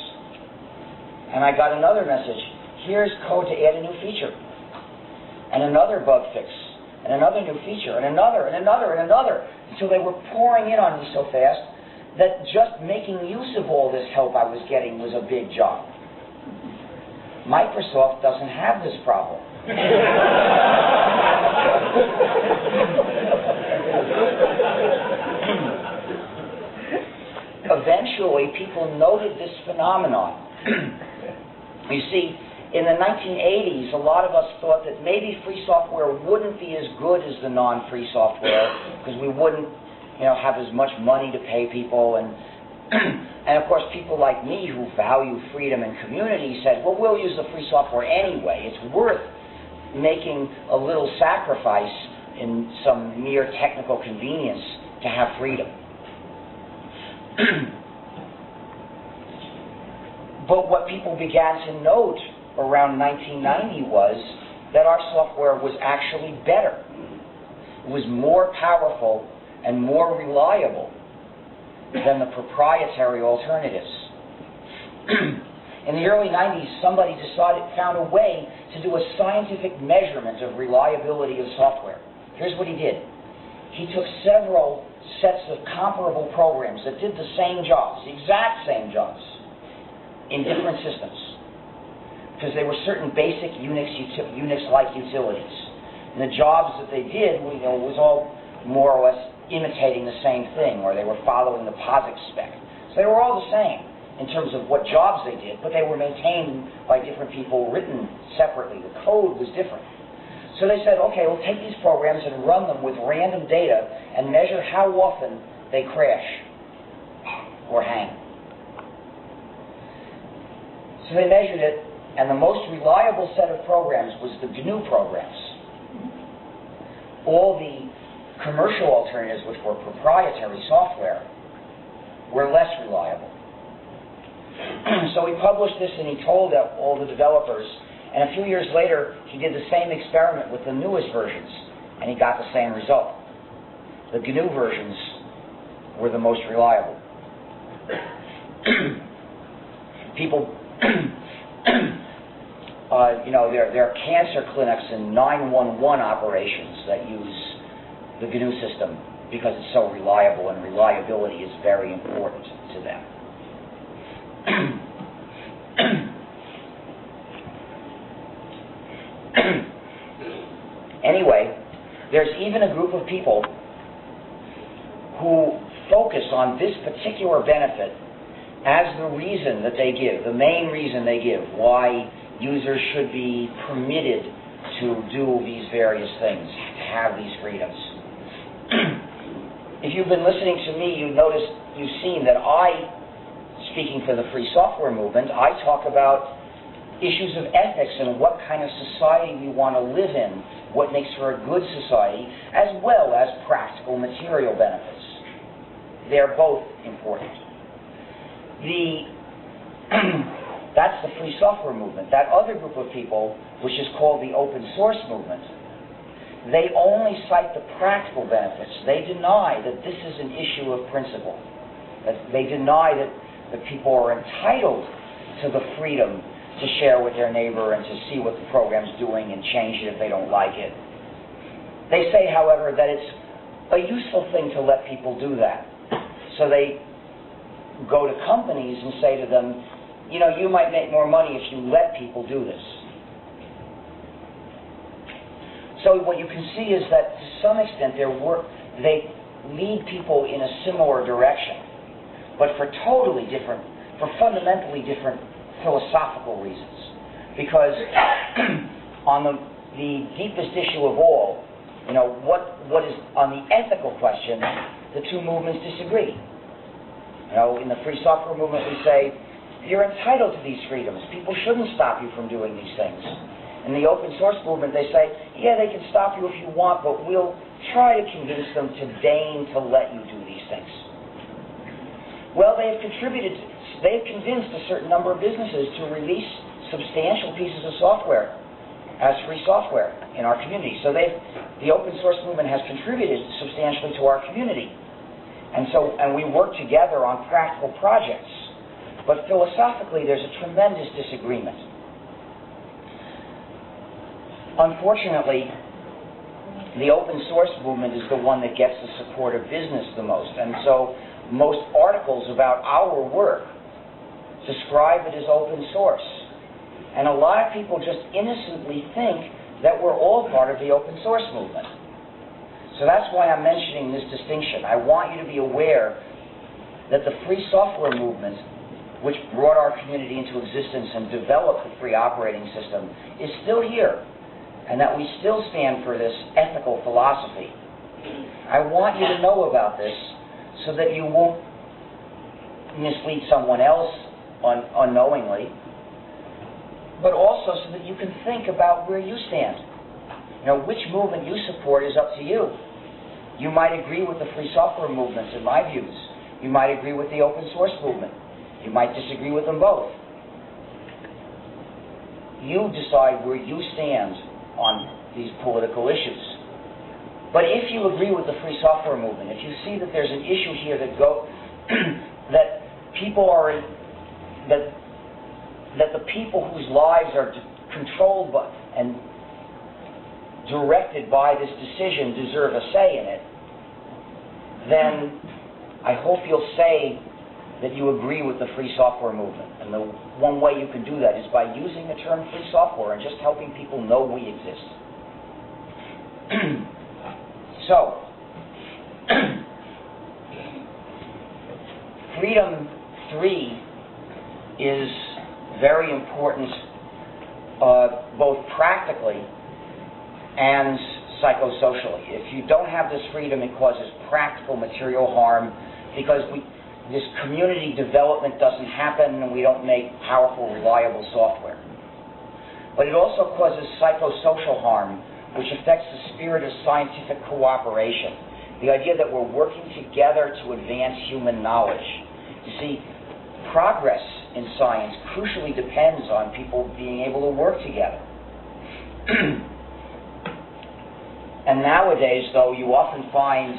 And I got another message, here's code to add a new feature, and another bug fix, and another new feature, and another, until they were pouring in on me so fast that just making use of all this help I was getting was a big job. Microsoft doesn't have this problem. Eventually, people noted this phenomenon. You see, in the 1980s, a lot of us thought that maybe free software wouldn't be as good as the non-free software because we wouldn't, have as much money to pay people, and of course, people like me who value freedom and community said, well, we'll use the free software anyway. It's worth making a little sacrifice in some mere technical convenience to have freedom. But what people began to note around 1990 was that our software was actually better. It was more powerful and more reliable than the proprietary alternatives. In the early 90s, somebody found a way to do a scientific measurement of reliability of software. Here's what he did. He took several sets of comparable programs that did the same jobs, the exact same jobs, in different systems, because there were certain basic Unix-like utilities. And the jobs that they did, was all more or less imitating the same thing, or they were following the POSIX spec. So they were all the same in terms of what jobs they did, but they were maintained by different people, written separately. The code was different. So they said, okay, we'll take these programs and run them with random data and measure how often they crash or hang. So they measured it, and the most reliable set of programs was the GNU programs. All the commercial alternatives, which were proprietary software, were less reliable. So he published this and he told all the developers, and a few years later he did the same experiment with the newest versions, and he got the same result. The GNU versions were the most reliable. People, there are cancer clinics and 911 operations that use the GNU system because it's so reliable, and reliability is very important to them. Anyway, there's even a group of people who focus on this particular benefit as the reason that they give, the main reason they give, why users should be permitted to do these various things, to have these freedoms. If you've been listening to me, you've seen that speaking for the free software movement, I talk about issues of ethics and what kind of society we want to live in, what makes for a good society, as well as practical material benefits. They're both important. That's the free software movement. That other group of people, which is called the open source movement, they only cite the practical benefits. They deny that this is an issue of principle. That they deny that people are entitled to the freedom to share with their neighbor and to see what the program's doing and change it if they don't like it. They say, however, that it's a useful thing to let people do that. So they go to companies and say to them, you might make more money if you let people do this. So what you can see is that to some extent they lead people in a similar direction, but for fundamentally different philosophical reasons. Because on the deepest issue of all, what is on the ethical question, the two movements disagree. In the free software movement we say, you're entitled to these freedoms. People shouldn't stop you from doing these things. In the open source movement they say, yeah, they can stop you if you want, but we'll try to convince them to deign to let you do these things. Well, they've convinced a certain number of businesses to release substantial pieces of software as free software in our community. So the open source movement has contributed substantially to our community. And we work together on practical projects. But philosophically, there's a tremendous disagreement. Unfortunately, the open source movement is the one that gets the support of business the most. And so most articles about our work describe it as open source. And a lot of people just innocently think that we're all part of the open source movement. So that's why I'm mentioning this distinction. I want you to be aware that the free software movement, which brought our community into existence and developed the free operating system, is still here, and that we still stand for this ethical philosophy. I want you to know about this so that you won't mislead someone else unknowingly, but also so that you can think about where you stand. Which movement you support is up to you. You might agree with the free software movements in my views. You might agree with the open source movement. You might disagree with them both. You decide where you stand on these political issues. But if you agree with the free software movement, if you see that there's an issue here that people are that the people whose lives are controlled by and directed by this decision deserve a say in it, then I hope you'll say that you agree with the free software movement. And the one way you can do that is by using the term free software and just helping people know we exist. So, Freedom 3 is very important both practically and psychosocially. If you don't have this freedom, it causes practical material harm because this community development doesn't happen and we don't make powerful, reliable software. But it also causes psychosocial harm, which affects the spirit of scientific cooperation. The idea that we're working together to advance human knowledge. You see, progress in science crucially depends on people being able to work together. And nowadays, though, you often find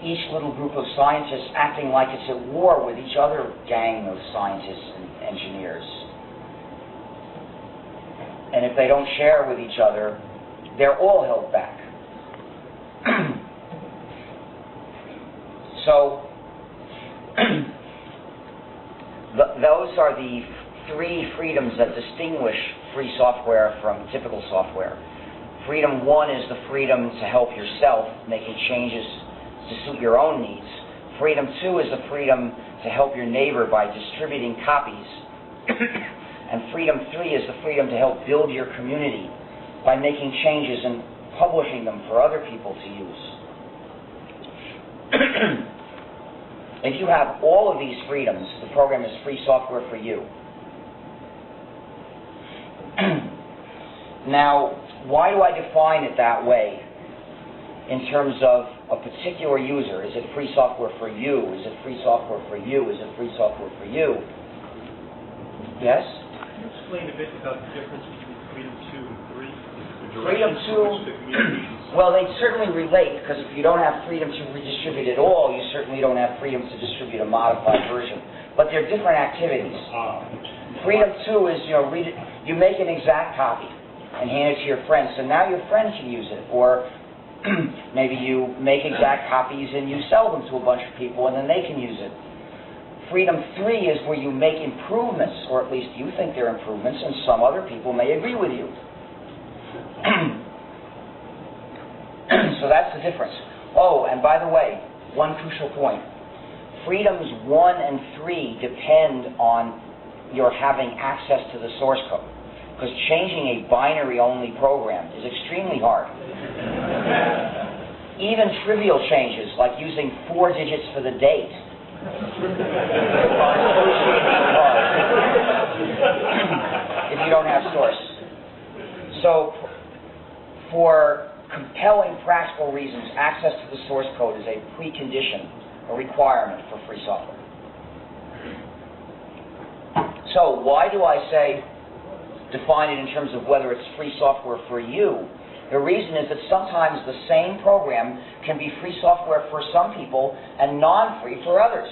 each little group of scientists acting like it's at war with each other gang of scientists and engineers. And if they don't share with each other, they're all held back. So, those are the three freedoms that distinguish free software from typical software. Freedom 1 is the freedom to help yourself, making changes to suit your own needs. Freedom 2 is the freedom to help your neighbor by distributing copies. And freedom 3 is the freedom to help build your community by making changes and publishing them for other people to use. If you have all of these freedoms, the program is free software for you. Now, why do I define it that way in terms of a particular user? Is it free software for you? Is it free software for you? Is it free software for you? Yes? Can you explain a bit about the difference between Freedom 2 and 3? Freedom 2, well, they certainly relate, because if you don't have freedom to redistribute at all, you certainly don't have freedom to distribute a modified version. But they're different activities. Freedom 2 is, you make an exact copy and hand it to your friend, so now your friend can use it. Or maybe you make exact copies and you sell them to a bunch of people and then they can use it. Freedom 3 is where you make improvements, or at least you think they're improvements, and some other people may agree with you. So that's the difference. Oh, and by the way, one crucial point. Freedoms 1 and 3 depend on your having access to the source code. Because changing a binary-only program is extremely hard. Even trivial changes, like using 4 digits for the date, if you don't have source. So, for compelling practical reasons, access to the source code is a precondition, a requirement for free software. So, why do I say define it in terms of whether it's free software for you? The reason is that sometimes the same program can be free software for some people and non-free for others.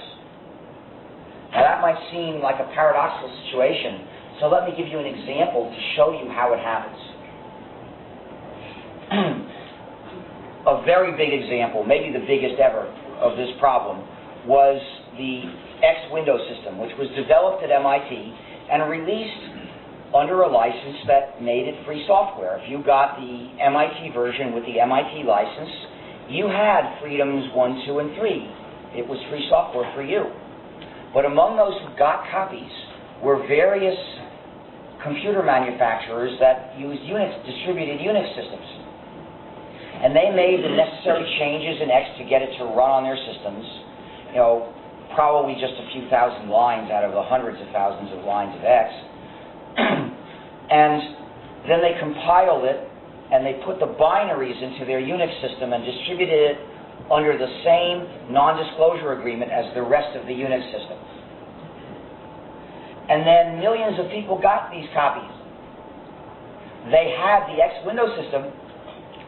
Now that might seem like a paradoxical situation, so let me give you an example to show you how it happens. A very big example, maybe the biggest ever of this problem, was the X Window system, which was developed at MIT and released under a license that made it free software. If you got the MIT version with the MIT license, you had freedoms 1, 2, and 3. It was free software for you. But among those who got copies were various computer manufacturers that used distributed Unix systems. And they made the necessary changes in X to get it to run on their systems. Probably just a few thousand lines out of the hundreds of thousands of lines of X. And then they compiled it and they put the binaries into their Unix system and distributed it under the same non-disclosure agreement as the rest of the Unix system. And then millions of people got these copies. They had the X Window system,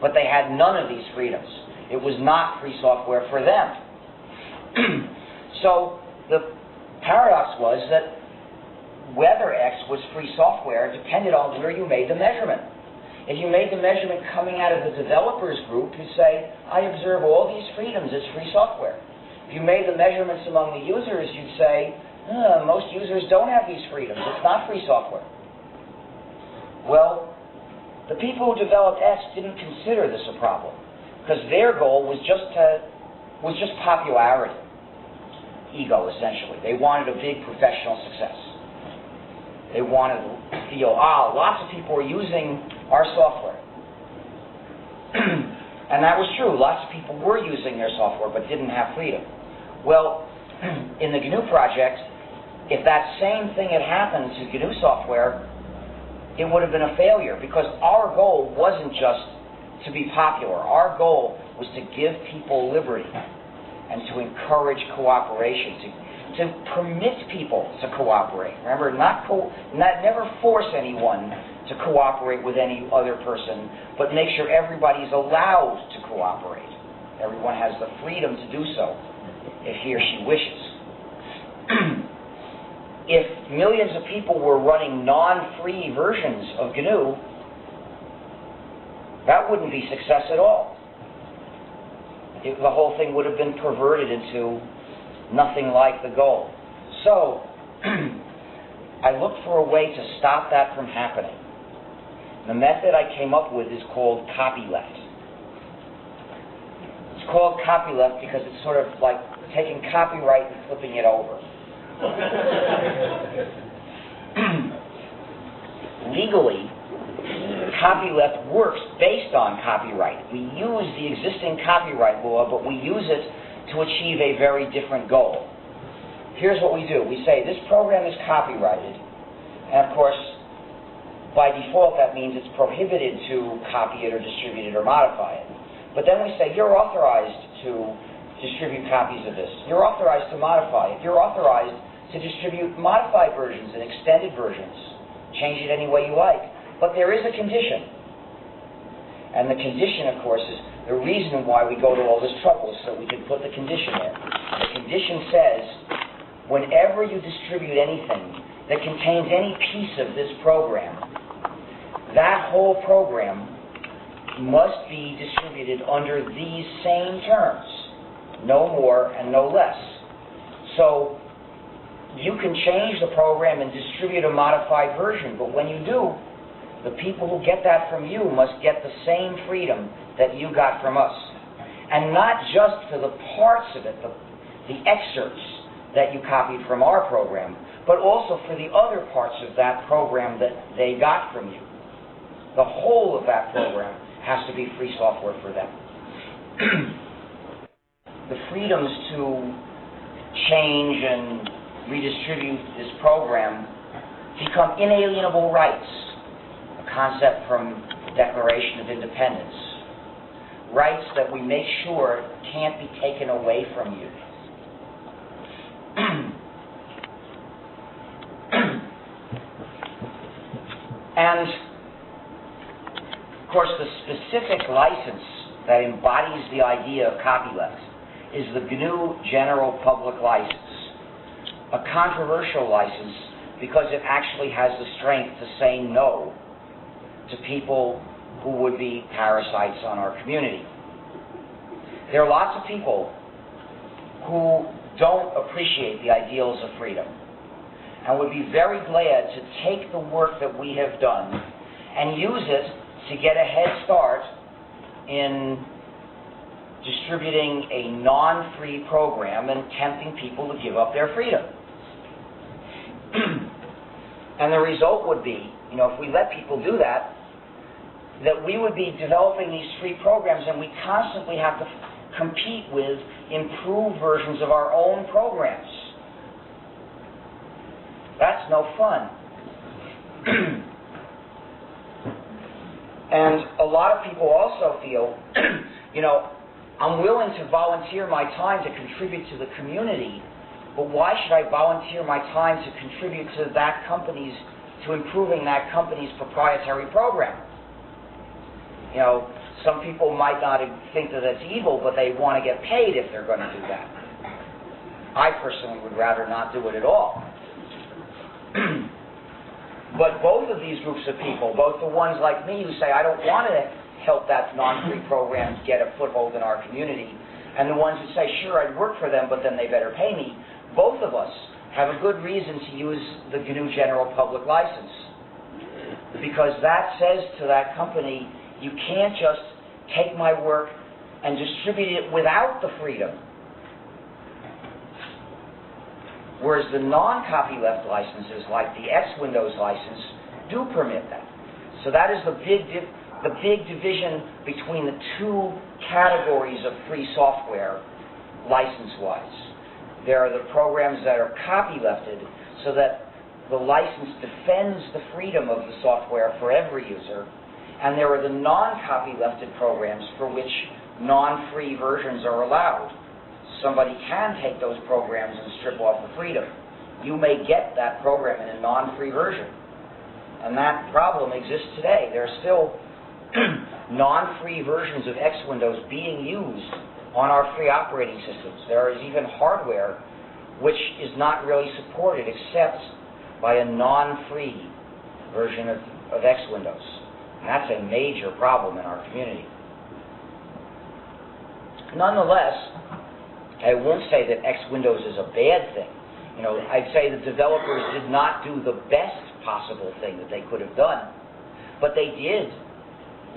but they had none of these freedoms. It was not free software for them. So the paradox was that whether X was free software depended on where you made the measurement. If you made the measurement coming out of the developers group, you'd say, I observe all these freedoms, it's free software. If you made the measurements among the users, you'd say, most users don't have these freedoms, it's not free software. Well, the people who developed X didn't consider this a problem, because their goal was just popularity, ego essentially. They wanted a big professional success. They wanted to feel, lots of people are using our software. And that was true. Lots of people were using their software but didn't have freedom. Well, in the GNU project, if that same thing had happened to GNU software, it would have been a failure, because our goal wasn't just to be popular. Our goal was to give people liberty and to encourage cooperation, to permit people to cooperate. Remember, never force anyone to cooperate with any other person, but make sure everybody's allowed to cooperate. Everyone has the freedom to do so if he or she wishes. If millions of people were running non-free versions of GNU, that wouldn't be success at all. The whole thing would have been perverted into nothing like the goal. So, I looked for a way to stop that from happening. The method I came up with is called copyleft. It's called copyleft because it's sort of like taking copyright and flipping it over. Legally, copyleft works based on copyright. We use the existing copyright law, but we use it to achieve a very different goal. Here's what we do. We say, this program is copyrighted, and of course, by default, that means it's prohibited to copy it or distribute it or modify it. But then we say, you're authorized to distribute copies of this. You're authorized to modify it. You're authorized to distribute modified versions and extended versions. Change it any way you like. But there is a condition. And the condition, of course, is the reason why we go to all this trouble is so we can put the condition in. The condition says, whenever you distribute anything that contains any piece of this program, that whole program must be distributed under these same terms, no more and no less. So you can change the program and distribute a modified version, but when you do, the people who get that from you must get the same freedom that you got from us. And not just for the parts of it, the excerpts that you copied from our program, but also for the other parts of that program that they got from you. The whole of that program has to be free software for them. The freedoms to change and redistribute this program become inalienable rights, a concept from the Declaration of Independence. Rights that we make sure can't be taken away from you. And, of course, the specific license that embodies the idea of copyleft is the GNU General Public License, a controversial license because it actually has the strength to say no to people who would be parasites on our community. There are lots of people who don't appreciate the ideals of freedom and would be very glad to take the work that we have done and use it to get a head start in distributing a non-free program and tempting people to give up their freedom. And the result would be, if we let people do that, that we would be developing these free programs and we constantly have to compete with improved versions of our own programs. That's no fun. And a lot of people also feel, I'm willing to volunteer my time to contribute to the community, but why should I volunteer my time to contribute to to improving that company's proprietary program? Some people might not think that it's evil, but they want to get paid if they're going to do that. I personally would rather not do it at all. But both of these groups of people, both the ones like me who say, I don't want to help that non-free program get a foothold in our community, and the ones who say, sure, I'd work for them, but then they better pay me, both of us have a good reason to use the GNU General Public License. Because that says to that company, you can't just take my work and distribute it without the freedom. Whereas the non-copyleft licenses, like the X Windows license, do permit that. So that is the big division between the two categories of free software, license-wise. There are the programs that are copylefted, so that the license defends the freedom of the software for every user, and there are the non-copylefted programs for which non-free versions are allowed. somebody can take those programs and strip off the freedom. You may get that program in a non-free version. And that problem exists today. There are still non-free versions of X Windows being used on our free operating systems. There is even hardware which is not really supported except by a non-free version of X Windows. And that's a major problem in our community. Nonetheless, I won't say that X Windows is a bad thing. I'd say the developers did not do the best possible thing that they could have done, but they did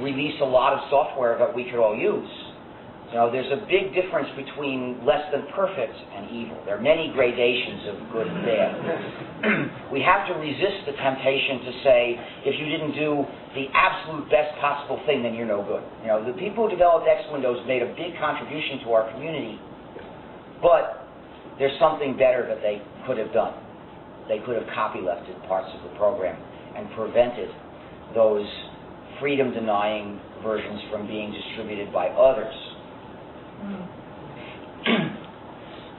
release a lot of software that we could all use. There's a big difference between less than perfect and evil. There are many gradations of good and bad. We have to resist the temptation to say, if you didn't do the absolute best possible thing, then you're no good. The people who developed X Windows made a big contribution to our community, but there's something better that they could have done. They could have copylefted parts of the program and prevented those freedom-denying versions from being distributed by others.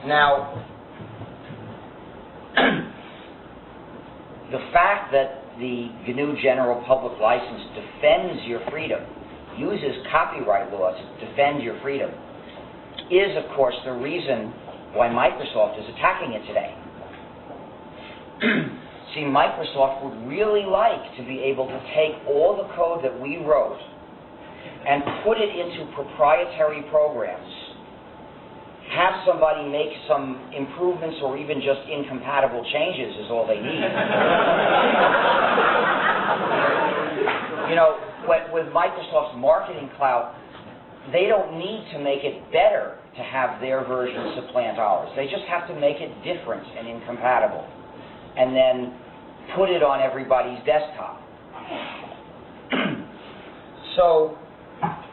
Now, the fact that the GNU General Public License defends your freedom, uses copyright law to defend your freedom, is, of course, the reason why Microsoft is attacking it today. See, Microsoft would really like to be able to take all the code that we wrote and put it into proprietary programs, have somebody make some improvements or even just incompatible changes is all they need. With Microsoft's marketing clout, they don't need to make it better to have their version supplant ours. They just have to make it different and incompatible, and then put it on everybody's desktop. So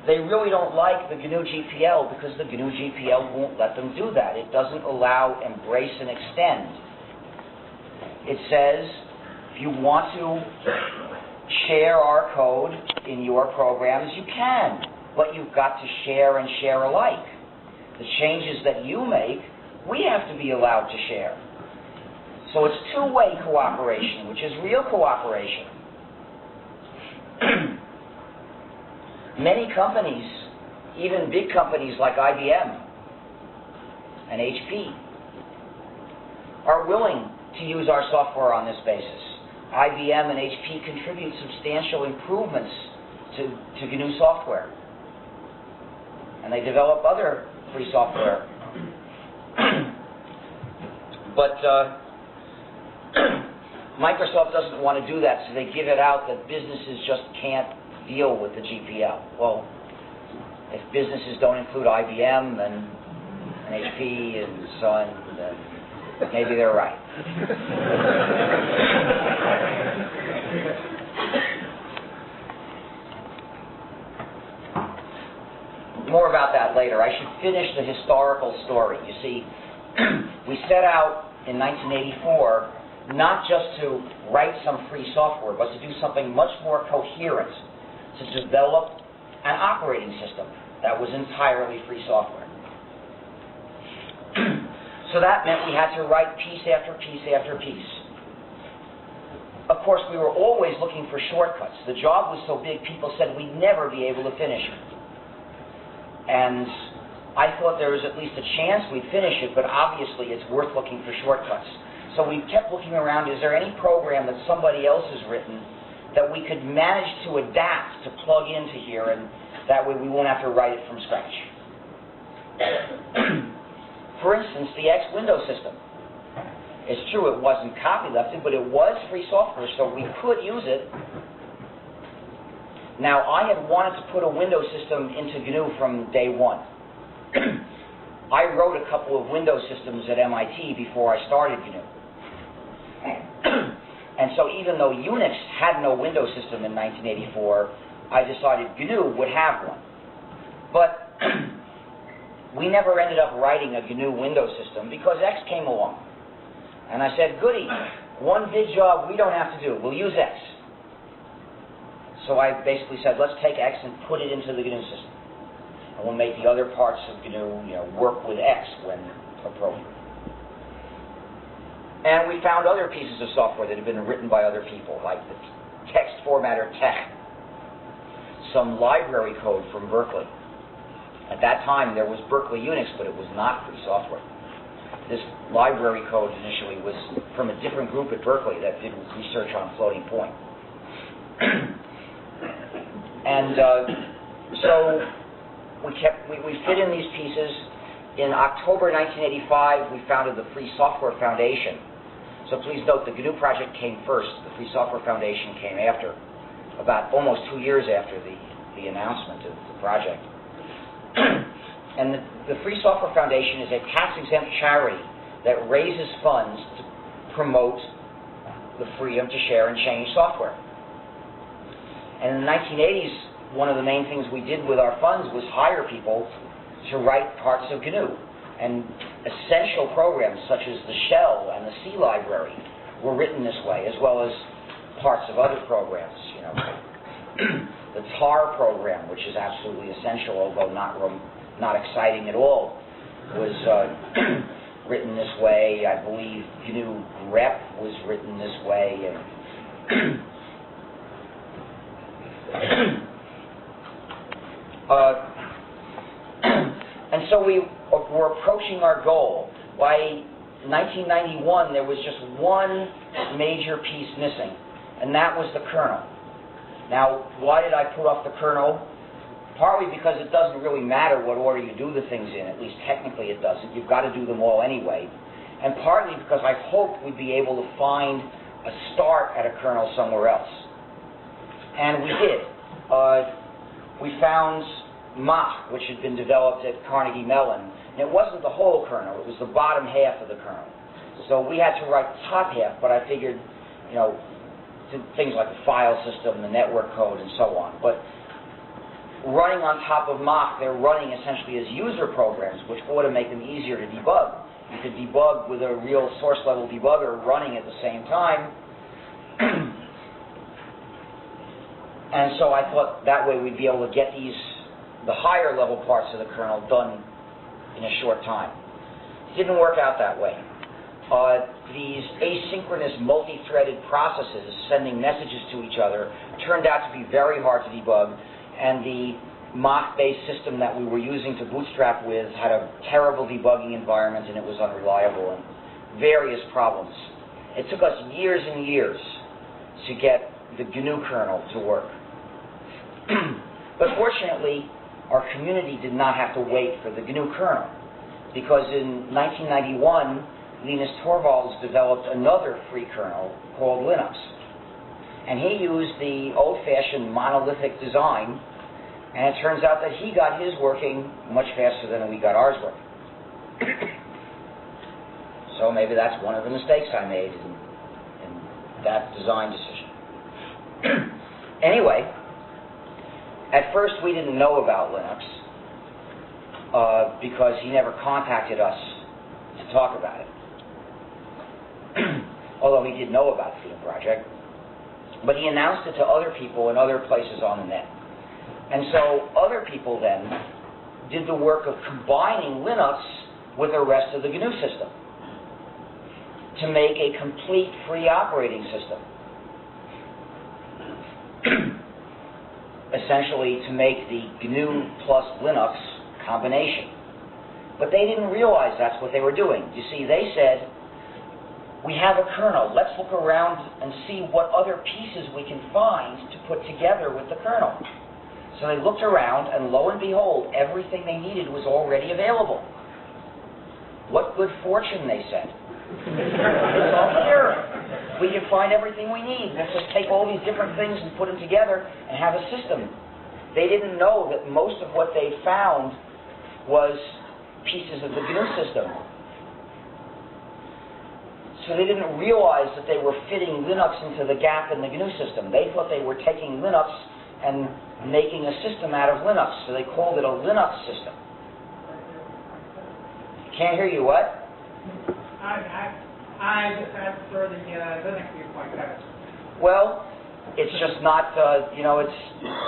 they really don't like the GNU GPL because the GNU GPL won't let them do that. It doesn't allow embrace and extend. It says if you want to share our code in your programs, you can, but you've got to share and share alike. The changes that you make, we have to be allowed to share. So it's two-way cooperation, which is real cooperation. Many companies, even big companies like IBM and HP, are willing to use our software on this basis. IBM and HP contribute substantial improvements to GNU software. And they develop other free software. But Microsoft doesn't want to do that, so they give it out that businesses just can't deal with the GPL. Well, if businesses don't include IBM and HP and so on, then maybe they're right. More about that later. I should finish the historical story. You see, we set out in 1984 not just to write some free software, but to do something much more coherent, to develop an operating system that was entirely free software. So that meant we had to write piece after piece after piece. Of course, we were always looking for shortcuts. The job was so big, people said we'd never be able to finish it. And I thought there was at least a chance we'd finish it, but obviously it's worth looking for shortcuts. So we kept looking around, is there any program that somebody else has written that we could manage to adapt, to plug into here, and that way we won't have to write it from scratch. For instance, the X Window system. It's true it wasn't copylefted, but it was free software, so we could use it. Now, I had wanted to put a Windows system into GNU from day one. I wrote a couple of Windows systems at MIT before I started GNU. And so even though Unix had no Windows system in 1984, I decided GNU would have one. But we never ended up writing a GNU Windows system because X came along. And I said, goody, one big job we don't have to do. We'll use X. So I basically said, let's take X and put it into the GNU system. and we'll make the other parts of GNU, work with X when appropriate. And we found other pieces of software that had been written by other people, like the text formatter TeX, some library code from Berkeley. At that time, there was Berkeley Unix, but it was not free software. This library code initially was from a different group at Berkeley that did research on floating point. And so we fit in these pieces. In October 1985, we founded the Free Software Foundation. So please note the GNU project came first. The Free Software Foundation came after, about almost 2 years after the announcement of the project. And the Free Software Foundation is a tax-exempt charity that raises funds to promote the freedom to share and change software. And in the 1980s, one of the main things we did with our funds was hire people to write parts of GNU. And essential programs such as the shell and the C library were written this way, as well as parts of other programs. The tar program, which is absolutely essential, although not exciting at all, was written this way. I believe GNU grep was written this way. And so we were approaching our goal. By 1991, there was just one major piece missing, and that was the kernel. Now, why did I put off the kernel? Partly because it doesn't really matter what order you do the things in, at least technically it doesn't. You've got to do them all anyway. And partly because I hoped we'd be able to find a start at a kernel somewhere else. And we did. We found Mach, which had been developed at Carnegie Mellon. And it wasn't the whole kernel, it was the bottom half of the kernel. So we had to write the top half, but I figured, things like the file system, the network code, and so on. But running on top of Mach, they're running essentially as user programs, which ought to make them easier to debug. You could debug with a real source-level debugger running at the same time. And so I thought that way we'd be able to get the higher-level parts of the kernel done in a short time. It didn't work out that way. These asynchronous multi-threaded processes sending messages to each other turned out to be very hard to debug, and the Mach-based system that we were using to bootstrap with had a terrible debugging environment, and it was unreliable, and various problems. It took us years and years to get the GNU kernel to work. But fortunately, our community did not have to wait for the GNU kernel, because in 1991, Linus Torvalds developed another free kernel called Linux. And he used the old-fashioned monolithic design, and it turns out that he got his working much faster than we got ours working. So maybe that's one of the mistakes I made in that design decision. Anyway, at first we didn't know about Linux because he never contacted us to talk about it. Although he did know about the Freedom Project. But he announced it to other people in other places on the net. And so other people then did the work of combining Linux with the rest of the GNU system to make a complete free operating system. Essentially to make the GNU plus Linux combination. But they didn't realize that's what they were doing. You see, they said, we have a kernel, let's look around and see what other pieces we can find to put together with the kernel. So they looked around, and lo and behold, everything they needed was already available. What good fortune, they said. It's all here. We can find everything we need. Let's just take all these different things and put them together and have a system. They didn't know that most of what they found was pieces of the GNU system. So they didn't realize that they were fitting Linux into the gap in the GNU system. They thought they were taking Linux and making a system out of Linux, so they called it a Linux system. Can't hear you, what? I just prefer the Linux viewpoint better. Well, it's just not, it's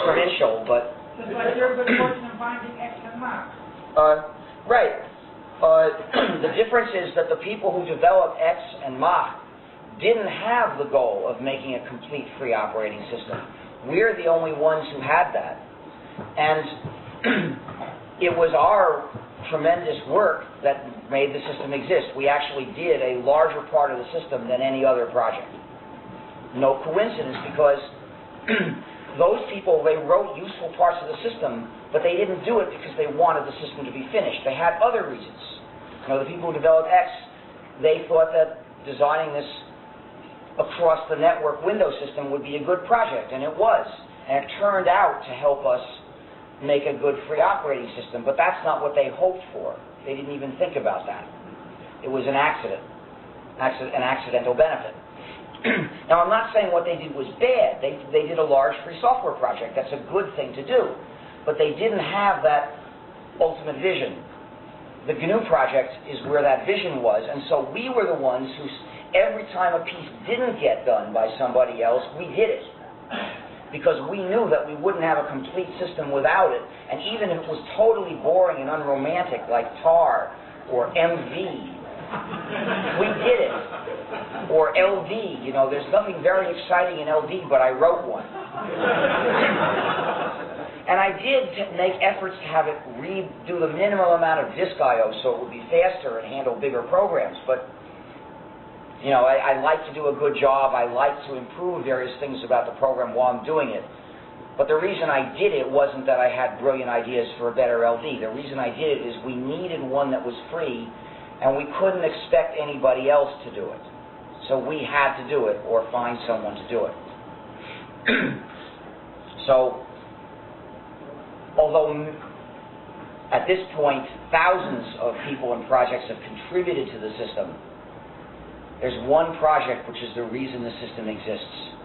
provincial, but Just like you're a good person in finding X and Mach. Right. The difference is that the people who developed X and Mach didn't have the goal of making a complete free operating system. We're the only ones who had that. And it was our tremendous work that made the system exist. We actually did a larger part of the system than any other project. No coincidence, because those people, they wrote useful parts of the system, but they didn't do it because they wanted the system to be finished. They had other reasons. You know, the people who developed X, they thought that designing this across the network window system would be a good project, and it was. And it turned out to help us make a good free operating system, but that's not what they hoped for. They didn't even think about that. It was an accident, an accidental benefit. Now, I'm not saying what they did was bad. They did a large free software project. That's a good thing to do. But they didn't have that ultimate vision. The GNU project is where that vision was, and so we were the ones who, every time a piece didn't get done by somebody else, we did it. Because we knew that we wouldn't have a complete system without it, and even if it was totally boring and unromantic, like TAR or MV, we did it. Or LD, you know, there's nothing very exciting in LD, but I wrote one. And I did make efforts to have it do the minimal amount of disk I/O so it would be faster and handle bigger programs. But, you know, I like to do a good job. I like to improve various things about the program while I'm doing it. But the reason I did it wasn't that I had brilliant ideas for a better LD. The reason I did it is we needed one that was free, and we couldn't expect anybody else to do it. So we had to do it or find someone to do it. So, although at this point thousands of people and projects have contributed to the system, there's one project which is the reason the system exists,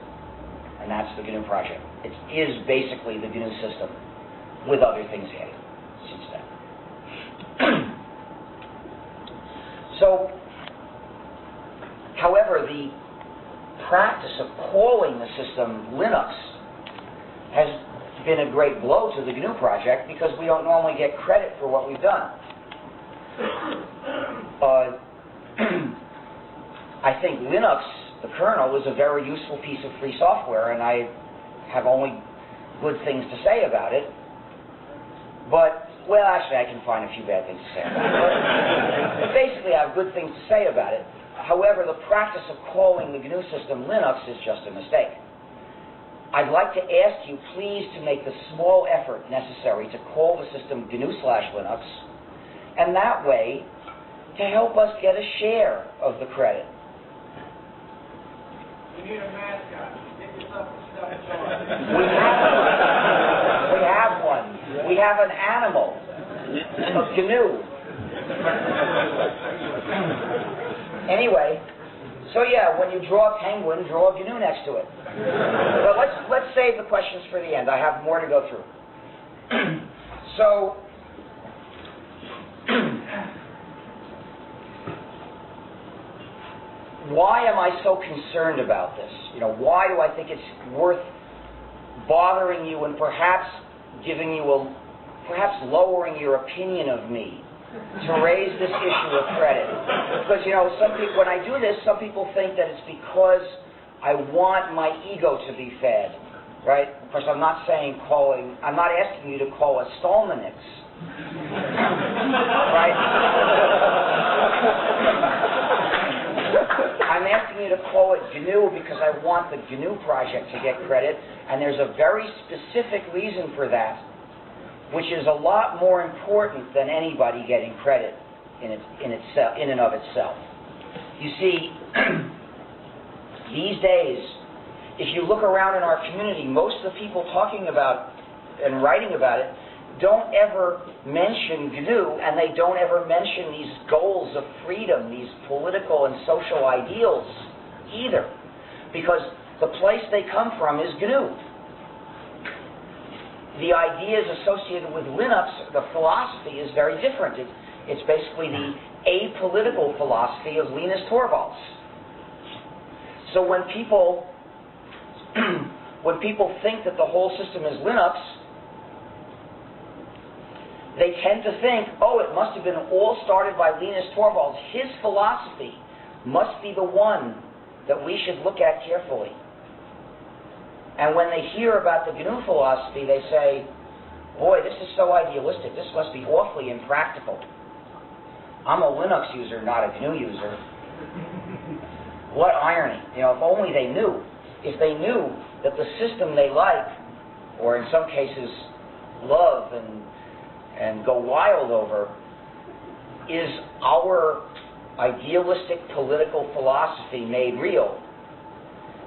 and that's the GNU project. It is basically the GNU system with other things added since then. So, however, the practice of calling the system Linux has been a great blow to the GNU project because we don't normally get credit for what we've done. I think Linux, the kernel, is a very useful piece of free software, and I have only good things to say about it. But, well, actually, I can find a few bad things to say about it. But basically, I have good things to say about it. However, the practice of calling the GNU system Linux is just a mistake. I'd like to ask you, please, to make the small effort necessary to call the system gnu/linux, and that way, to help us get a share of the credit. You need a mascot. Get yourself a stuffed dog. We have one. We have an animal, a GNU. Anyway, so yeah, when you draw a penguin, draw a GNU next to it. But let's save the questions for the end. I have more to go through. So, why am I so concerned about this? You know, why do I think it's worth bothering you and perhaps giving you perhaps lowering your opinion of me to raise this issue of credit? Because, you know, some people, when I do this, some people think that it's because I want my ego to be fed, right? Of course, I'm not asking you to call us Stallmanix, right? I'm asking you to call it GNU because I want the GNU project to get credit, and there's a very specific reason for that, which is a lot more important than anybody getting credit in and of itself. You see, these days, if you look around in our community, most of the people talking about and writing about it don't ever mention GNU, and they don't ever mention these goals of freedom, these political and social ideals either, because the place they come from is GNU. The ideas associated with Linux, the philosophy, is very different. It's basically the apolitical philosophy of Linus Torvalds. So when people think that the whole system is Linux, they tend to think, oh, it must have been all started by Linus Torvalds. His philosophy must be the one that we should look at carefully. And when they hear about the GNU philosophy, they say, boy, this is so idealistic. This must be awfully impractical. I'm a Linux user, not a GNU user. What irony. If only they knew. If they knew that the system they like, or in some cases love and go wild over, is our idealistic political philosophy made real,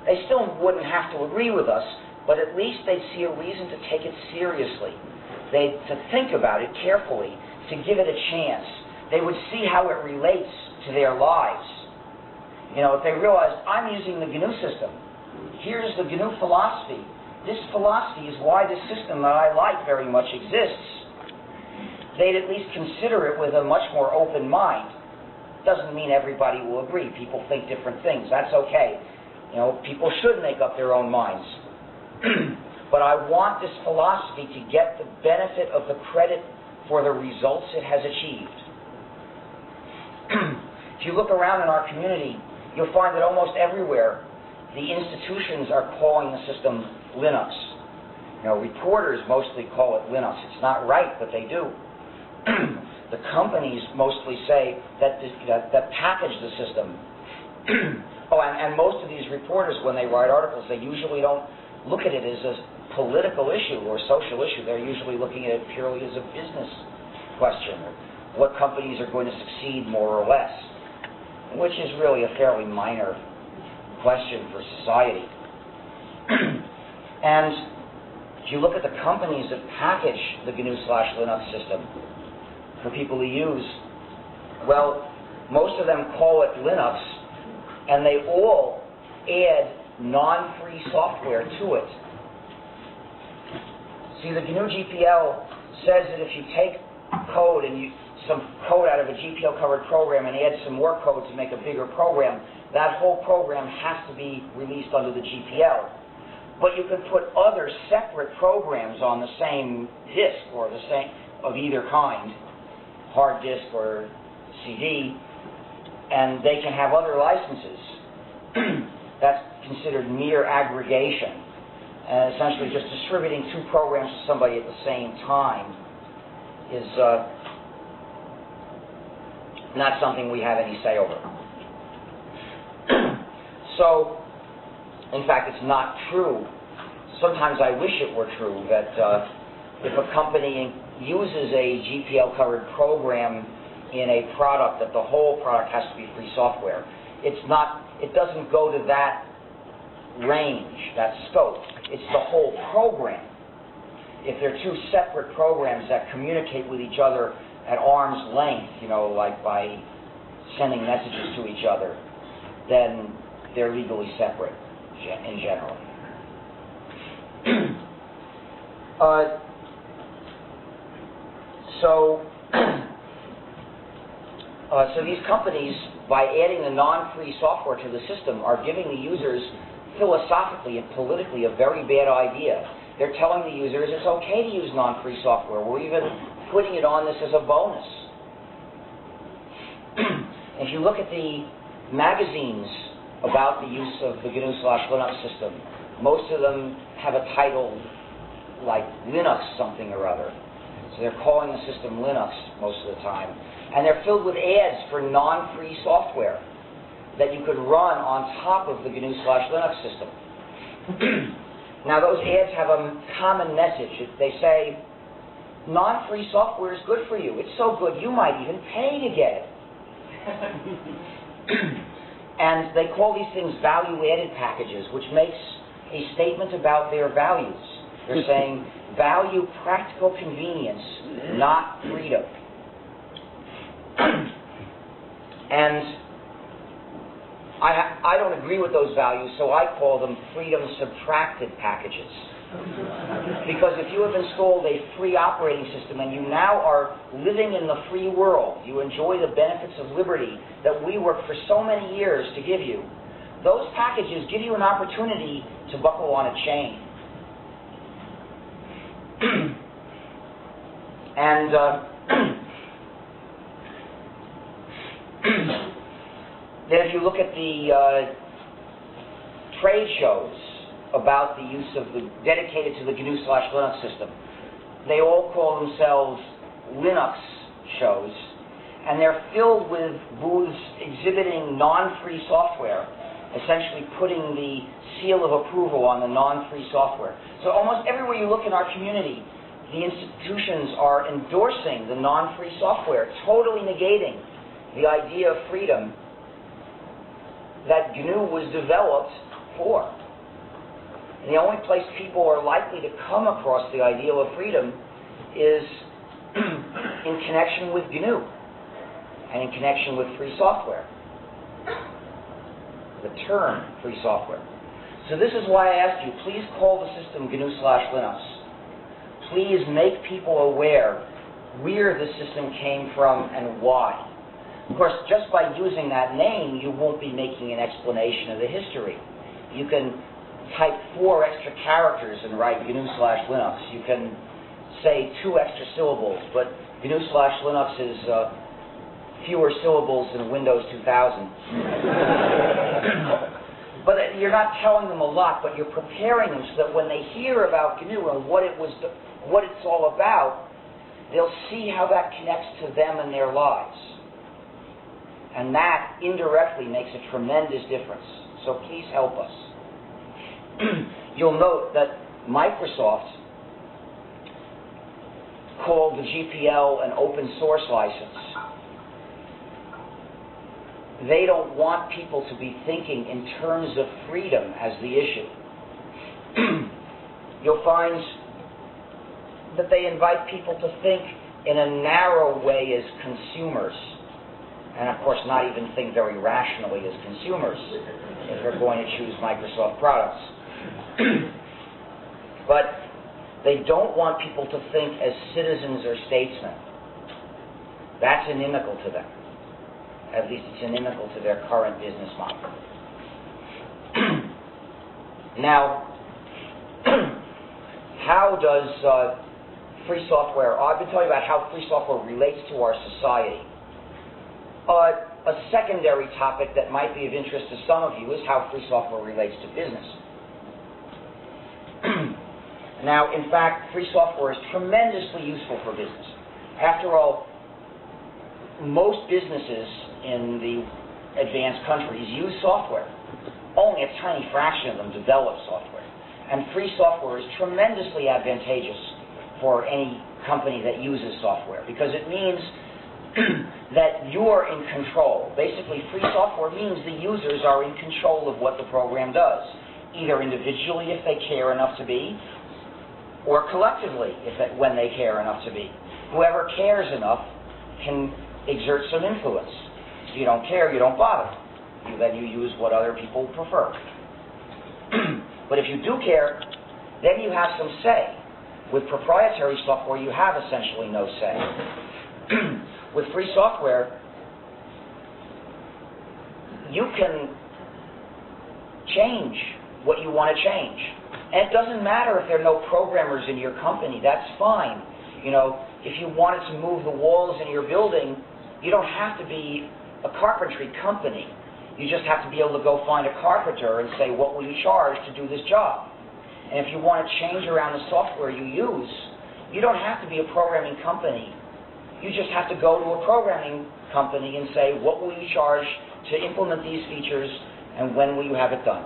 they still wouldn't have to agree with us, but at least they'd see a reason to take it seriously. To think about it carefully, to give it a chance. They would see how it relates to their lives. If they realized, I'm using the GNU system, here's the GNU philosophy. This philosophy is why this system that I like very much exists. They'd at least consider it with a much more open mind. Doesn't mean everybody will agree. People think different things. That's okay. People should make up their own minds. But I want this philosophy to get the benefit of the credit for the results it has achieved. If you look around in our community, you'll find that almost everywhere the institutions are calling the system Linux. Reporters mostly call it Linux. It's not right, but they do. The companies mostly say that package the system. And most of these reporters, when they write articles, they usually don't look at it as a political issue or social issue. They're usually looking at it purely as a business question, or what companies are going to succeed more or less, which is really a fairly minor question for society. And if you look at the companies that package the GNU/Linux system for people to use, well, most of them call it Linux, and they all add non-free software to it. See, the GNU GPL says that if you take code and some code out of a GPL-covered program and add some more code to make a bigger program, that whole program has to be released under the GPL. But you can put other separate programs on the same disk or the same of either kind, hard disk or CD, and they can have other licenses. That's considered mere aggregation. And essentially just distributing two programs to somebody at the same time is not something we have any say over. So, in fact, it's not true. Sometimes I wish it were true that if a company uses a GPL-covered program in a product, that the whole product has to be free software. It doesn't go to that range, that scope. It's the whole program. If they're two separate programs that communicate with each other at arm's length, like by sending messages to each other, then they're legally separate in general. So these companies, by adding the non-free software to the system, are giving the users philosophically and politically a very bad idea. They're telling the users it's okay to use non-free software. We're even putting it on this as a bonus. If you look at the magazines about the use of the GNU/Linux system, most of them have a title like Linux something or other. So they're calling the system Linux most of the time. And they're filled with ads for non-free software that you could run on top of the GNU/Linux system. Now those ads have a common message. They say, non-free software is good for you. It's so good you might even pay to get it. And they call these things value-added packages, which makes a statement about their values. They're saying, value practical convenience, not freedom. And I don't agree with those values, so I call them freedom-subtracted packages. Because if you have installed a free operating system and you now are living in the free world, you enjoy the benefits of liberty that we worked for so many years to give you, those packages give you an opportunity to buckle on a chain. And then if you look at the trade shows about the use of dedicated to the GNU/Linux system, they all call themselves Linux shows, and they're filled with booths exhibiting non-free software, essentially putting the seal of approval on the non-free software. So almost everywhere you look in our community, the institutions are endorsing the non-free software, totally negating the idea of freedom that GNU was developed for. And the only place people are likely to come across the ideal of freedom is in connection with GNU and in connection with free software. The term free software. So this is why I asked you, please call the system GNU/Linux. Please make people aware where the system came from and why. Of course, just by using that name, you won't be making an explanation of the history. You can type 4 extra characters and write GNU/Linux. You can say 2 extra syllables, but GNU/Linux is fewer syllables than Windows 2000. But you're not telling them a lot, but you're preparing them so that when they hear about GNU and what it's all about, they'll see how that connects to them and their lives. And that indirectly makes a tremendous difference. So please help us. You'll note that Microsoft called the GPL an open source license. They don't want people to be thinking in terms of freedom as the issue. You'll find that they invite people to think in a narrow way as consumers, and of course not even think very rationally as consumers if they're going to choose Microsoft products. But they don't want people to think as citizens or statesmen. That's inimical to them. At least it's inimical to their current business model. Now, how does free software, I've been telling you about how free software relates to our society. A secondary topic that might be of interest to some of you is how free software relates to business. Now, in fact, free software is tremendously useful for business. After all, most businesses in the advanced countries use software. Only a tiny fraction of them develop software. And free software is tremendously advantageous for any company that uses software because it means that you're in control. Basically, free software means the users are in control of what the program does, either individually if they care enough to be, or collectively when they care enough to be. Whoever cares enough can exert some influence. If you don't care, you don't bother. Then you use what other people prefer. But if you do care, then you have some say. With proprietary software, you have essentially no say. With free software, you can change what you want to change. And it doesn't matter if there are no programmers in your company. That's fine. You know, if you wanted to move the walls in your building, you don't have to be a carpentry company. You just have to be able to go find a carpenter and say, what will you charge to do this job? And if you want to change around the software you use, you don't have to be a programming company. You just have to go to a programming company and say, what will you charge to implement these features and when will you have it done?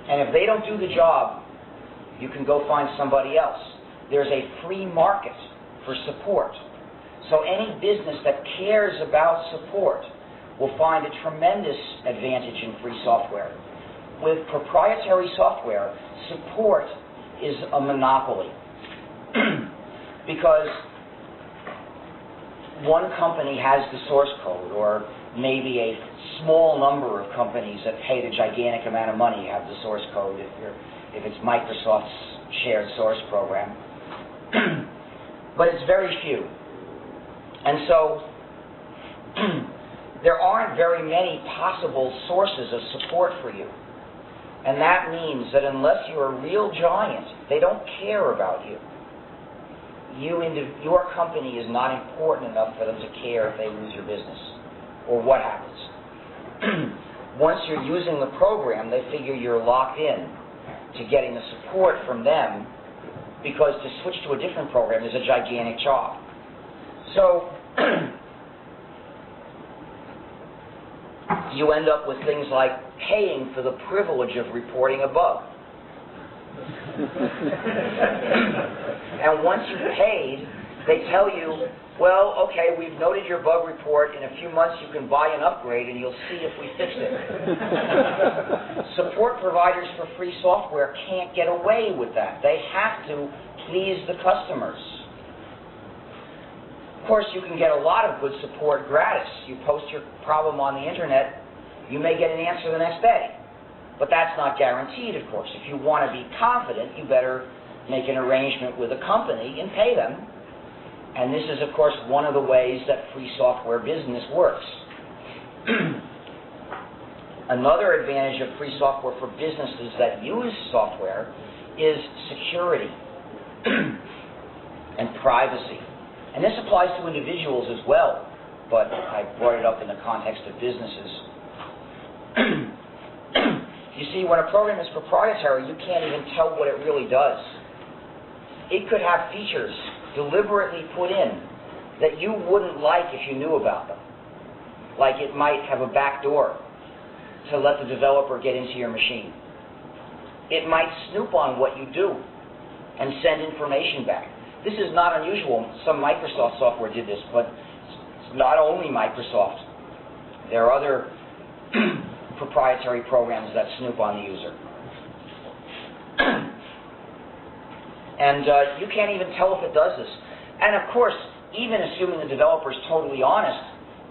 And if they don't do the job, you can go find somebody else. There's a free market for support. So any business that cares about support will find a tremendous advantage in free software. With proprietary software, support is a monopoly. Because one company has the source code, or maybe a small number of companies that paid a gigantic amount of money have the source code if it's Microsoft's shared source program. But it's very few. And so there aren't very many possible sources of support for you. And that means that unless you're a real giant, they don't care about you. your company is not important enough for them to care if they lose your business or what happens. Once you're using the program, they figure you're locked in to getting the support from them, because to switch to a different program is a gigantic job. So you end up with things like paying for the privilege of reporting a bug. And once you've paid, they tell you, well, okay, we've noted your bug report. In a few months you can buy an upgrade and you'll see if we fixed it. Support providers for free software can't get away with that. They have to please the customers. Of course, you can get a lot of good support gratis. You post your problem on the internet, you may get an answer the next day. But that's not guaranteed, of course. If you want to be confident, you better make an arrangement with a company and pay them. And this is, of course, one of the ways that free software business works. Another advantage of free software for businesses that use software is security and privacy. And this applies to individuals as well, but I brought it up in the context of businesses. You see, when a program is proprietary, you can't even tell what it really does. It could have features deliberately put in that you wouldn't like if you knew about them. Like it might have a back door to let the developer get into your machine. It might snoop on what you do and send information back. This is not unusual. Some Microsoft software did this, but it's not only Microsoft. There are other proprietary programs that snoop on the user. And you can't even tell if it does this. And of course, even assuming the developer is totally honest,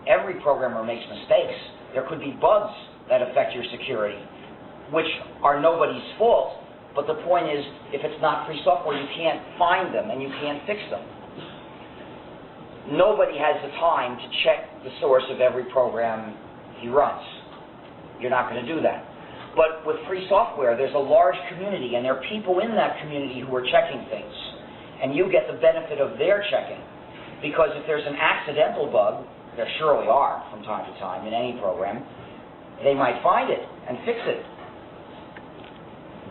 every programmer makes mistakes. There could be bugs that affect your security, which are nobody's fault, but the point is, if it's not free software, you can't find them and you can't fix them. Nobody has the time to check the source of every program he runs. You're not going to do that. But with free software, there's a large community, and there are people in that community who are checking things. And you get the benefit of their checking. Because if there's an accidental bug, there surely are from time to time in any program, they might find it and fix it.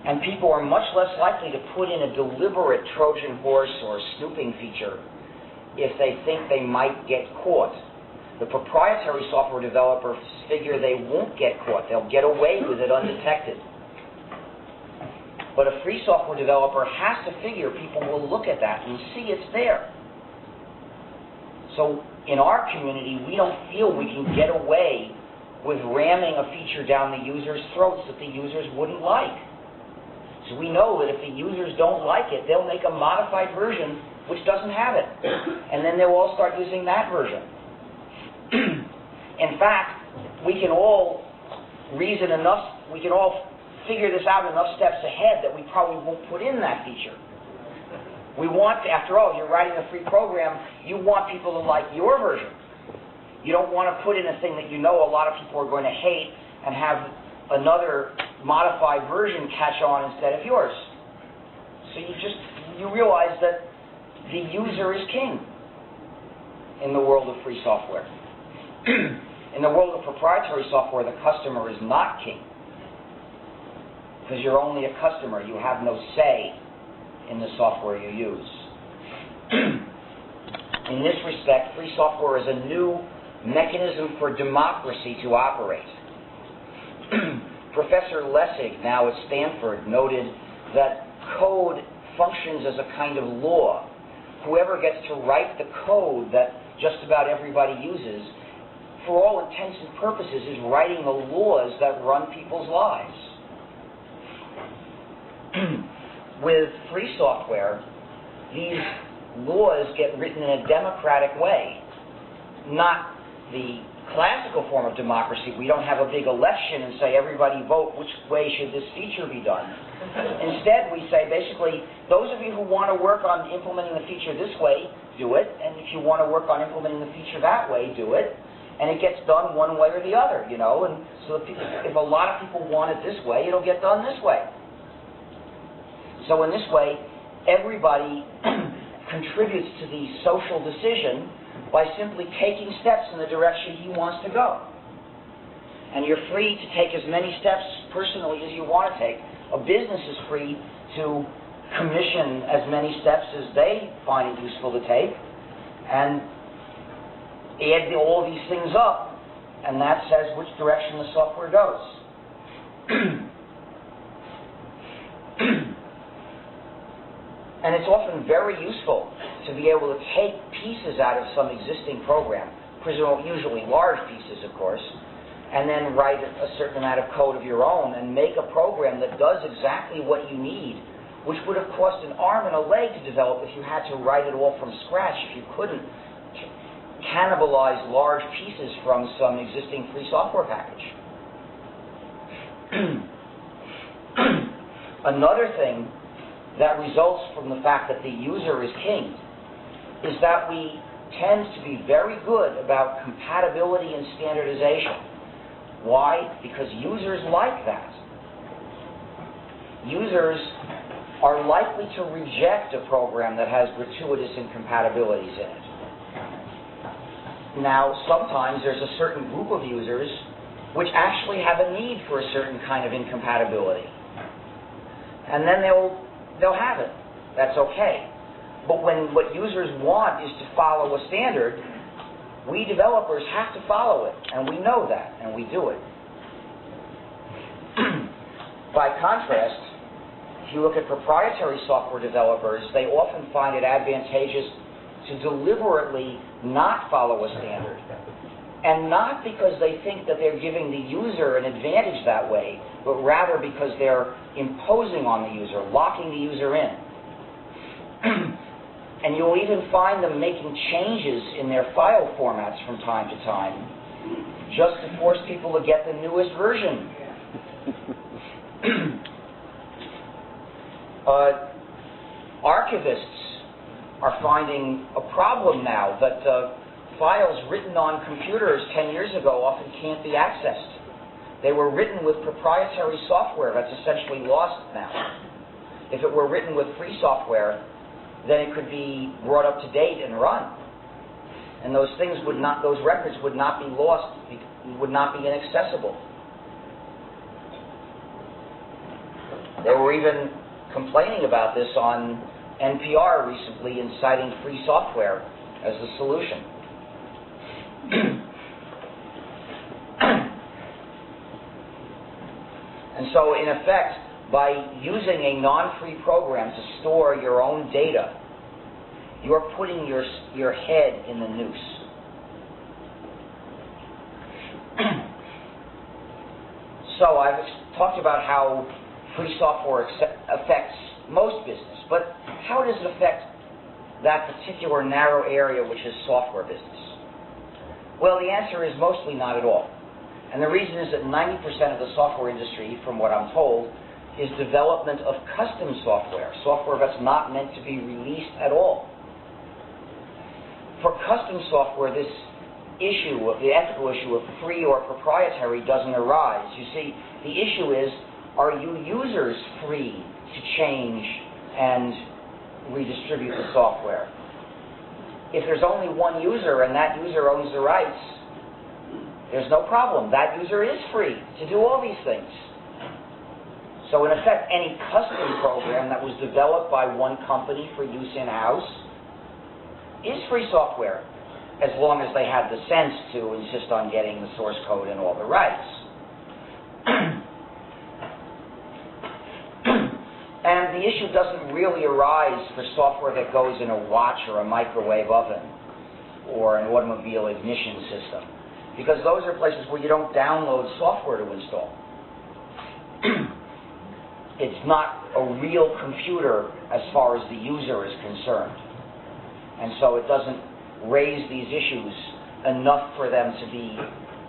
And people are much less likely to put in a deliberate Trojan horse or snooping feature if they think they might get caught. The proprietary software developers figure they won't get caught. They'll get away with it undetected. But a free software developer has to figure people will look at that and see it's there. So in our community, we don't feel we can get away with ramming a feature down the user's throats that the users wouldn't like. So we know that if the users don't like it, they'll make a modified version which doesn't have it. And then they'll all start using that version. In fact, we can all reason enough, we can all figure this out enough steps ahead that we probably won't put in that feature. We want to, after all, you're writing a free program, you want people to like your version. You don't want to put in a thing that you know a lot of people are going to hate and have another modified version catch on instead of yours. So you realize that the user is king in the world of free software. In the world of proprietary software, the customer is not king. Because you're only a customer. You have no say in the software you use. In this respect, free software is a new mechanism for democracy to operate. Professor Lessig, now at Stanford, noted that code functions as a kind of law. Whoever gets to write the code that just about everybody uses, for all intents and purposes, is writing the laws that run people's lives. With free software, these laws get written in a democratic way, not the classical form of democracy. We don't have a big election and say, everybody vote, which way should this feature be done? Instead, we say, basically, those of you who want to work on implementing the feature this way, do it, and if you want to work on implementing the feature that way, do it. And it gets done one way or the other, you know, and so if a lot of people want it this way, it'll get done this way. So in this way, everybody contributes to the social decision by simply taking steps in the direction he wants to go. And you're free to take as many steps personally as you want to take. A business is free to commission as many steps as they find it useful to take, and add all these things up, and that says which direction the software goes. And it's often very useful to be able to take pieces out of some existing program, usually large pieces, of course, and then write a certain amount of code of your own and make a program that does exactly what you need, which would have cost an arm and a leg to develop if you had to write it all from scratch, if you couldn't cannibalize large pieces from some existing free software package. Another thing that results from the fact that the user is king is that we tend to be very good about compatibility and standardization. Why? Because users like that. Users are likely to reject a program that has gratuitous incompatibilities in it. Now, sometimes there's a certain group of users which actually have a need for a certain kind of incompatibility. And then they'll have it. That's okay. But when what users want is to follow a standard, we developers have to follow it, and we know that, and we do it. By contrast, if you look at proprietary software developers, they often find it advantageous to deliberately not follow a standard. And not because they think that they're giving the user an advantage that way, but rather because they're imposing on the user, locking the user in. And you'll even find them making changes in their file formats from time to time, just to force people to get the newest version. Archivists are finding a problem now that files written on computers 10 years ago often can't be accessed. They were written with proprietary software that's essentially lost now. If it were written with free software, then it could be brought up to date and run. And those records would not be lost, would not be inaccessible. They were even complaining about this on NPR recently in citing free software as the solution. And so, in effect, by using a non-free program to store your own data, you're putting your head in the noose. So I've talked about how free software affects most business, but how does it affect that particular narrow area which is software business? Well, the answer is mostly not at all. And the reason is that 90% of the software industry, from what I'm told, is development of custom software that's not meant to be released at all. For custom software, this issue, the ethical issue of free or proprietary, doesn't arise. You see, the issue is, are you users free to change and redistribute the software? If there's only one user and that user owns the rights, there's no problem. That user is free to do all these things. So in effect, any custom program that was developed by one company for use in-house is free software, as long as they had the sense to insist on getting the source code and all the rights. And the issue doesn't really arise for software that goes in a watch or a microwave oven or an automobile ignition system, because those are places where you don't download software to install. It's not a real computer as far as the user is concerned. And so it doesn't raise these issues enough for them to be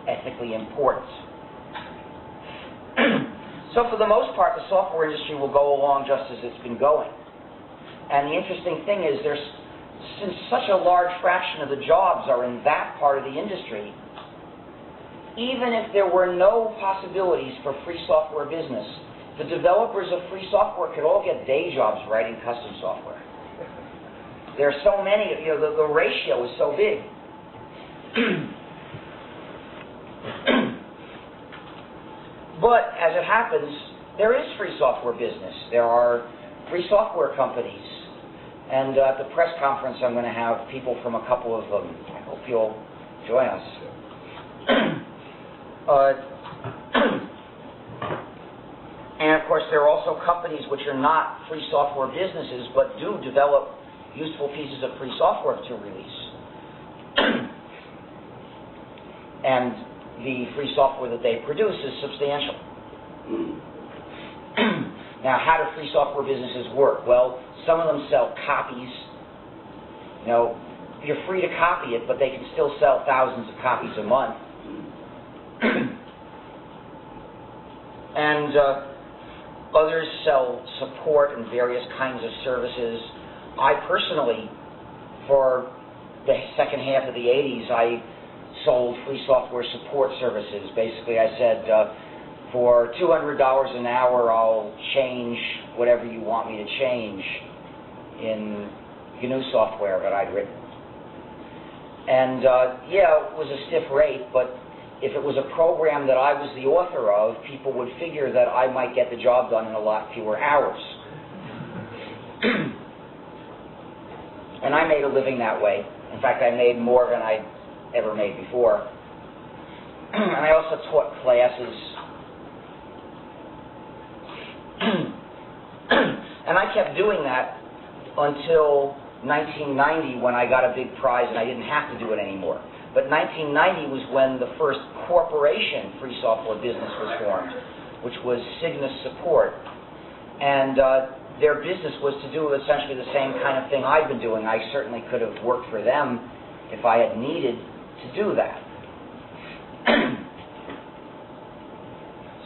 ethically important. So for the most part, the software industry will go along just as it's been going. And the interesting thing is, since such a large fraction of the jobs are in that part of the industry, even if there were no possibilities for free software business, the developers of free software could all get day jobs writing custom software. There are so many, the ratio is so big. But as it happens, there is free software business. There are free software companies. And at the press conference, I'm going to have people from a couple of them. I hope you'll join us. And of course, there are also companies which are not free software businesses, but do develop useful pieces of free software to release. And the free software that they produce is substantial. Now, how do free software businesses work? Well, some of them sell copies. You're free to copy it, but they can still sell thousands of copies a month. And others sell support and various kinds of services. I personally, for the second half of the 80s, I sold free software support services. Basically, I said, for $200 an hour, I'll change whatever you want me to change in GNU software that I'd written. And it was a stiff rate, but if it was a program that I was the author of, people would figure that I might get the job done in a lot fewer hours. And I made a living that way. In fact, I made more than I'd ever made before. And I also taught classes. And I kept doing that until 1990, when I got a big prize and I didn't have to do it anymore. But 1990 was when the first corporation free software business was formed, which was Cygnus Support. And their business was to do essentially the same kind of thing I'd been doing. I certainly could have worked for them if I had needed to do that.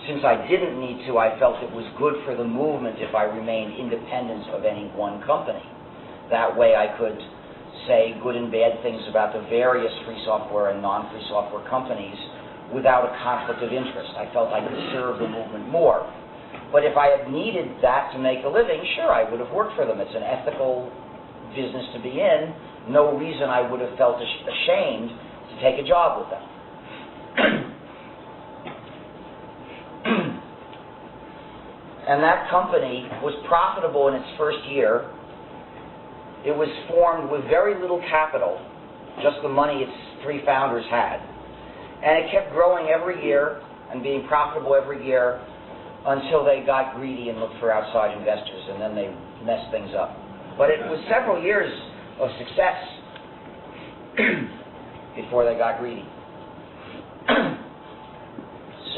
Since I didn't need to, I felt it was good for the movement if I remained independent of any one company. That way I could say good and bad things about the various free software and non-free software companies without a conflict of interest. I felt I could serve the movement more. But if I had needed that to make a living, sure, I would have worked for them. It's an ethical business to be in. No reason I would have felt ashamed to take a job with them. And that company was profitable in its first year. It was formed with very little capital, just the money its three founders had. And it kept growing every year and being profitable every year until they got greedy and looked for outside investors, and then they messed things up. But it was several years of success before they got greedy.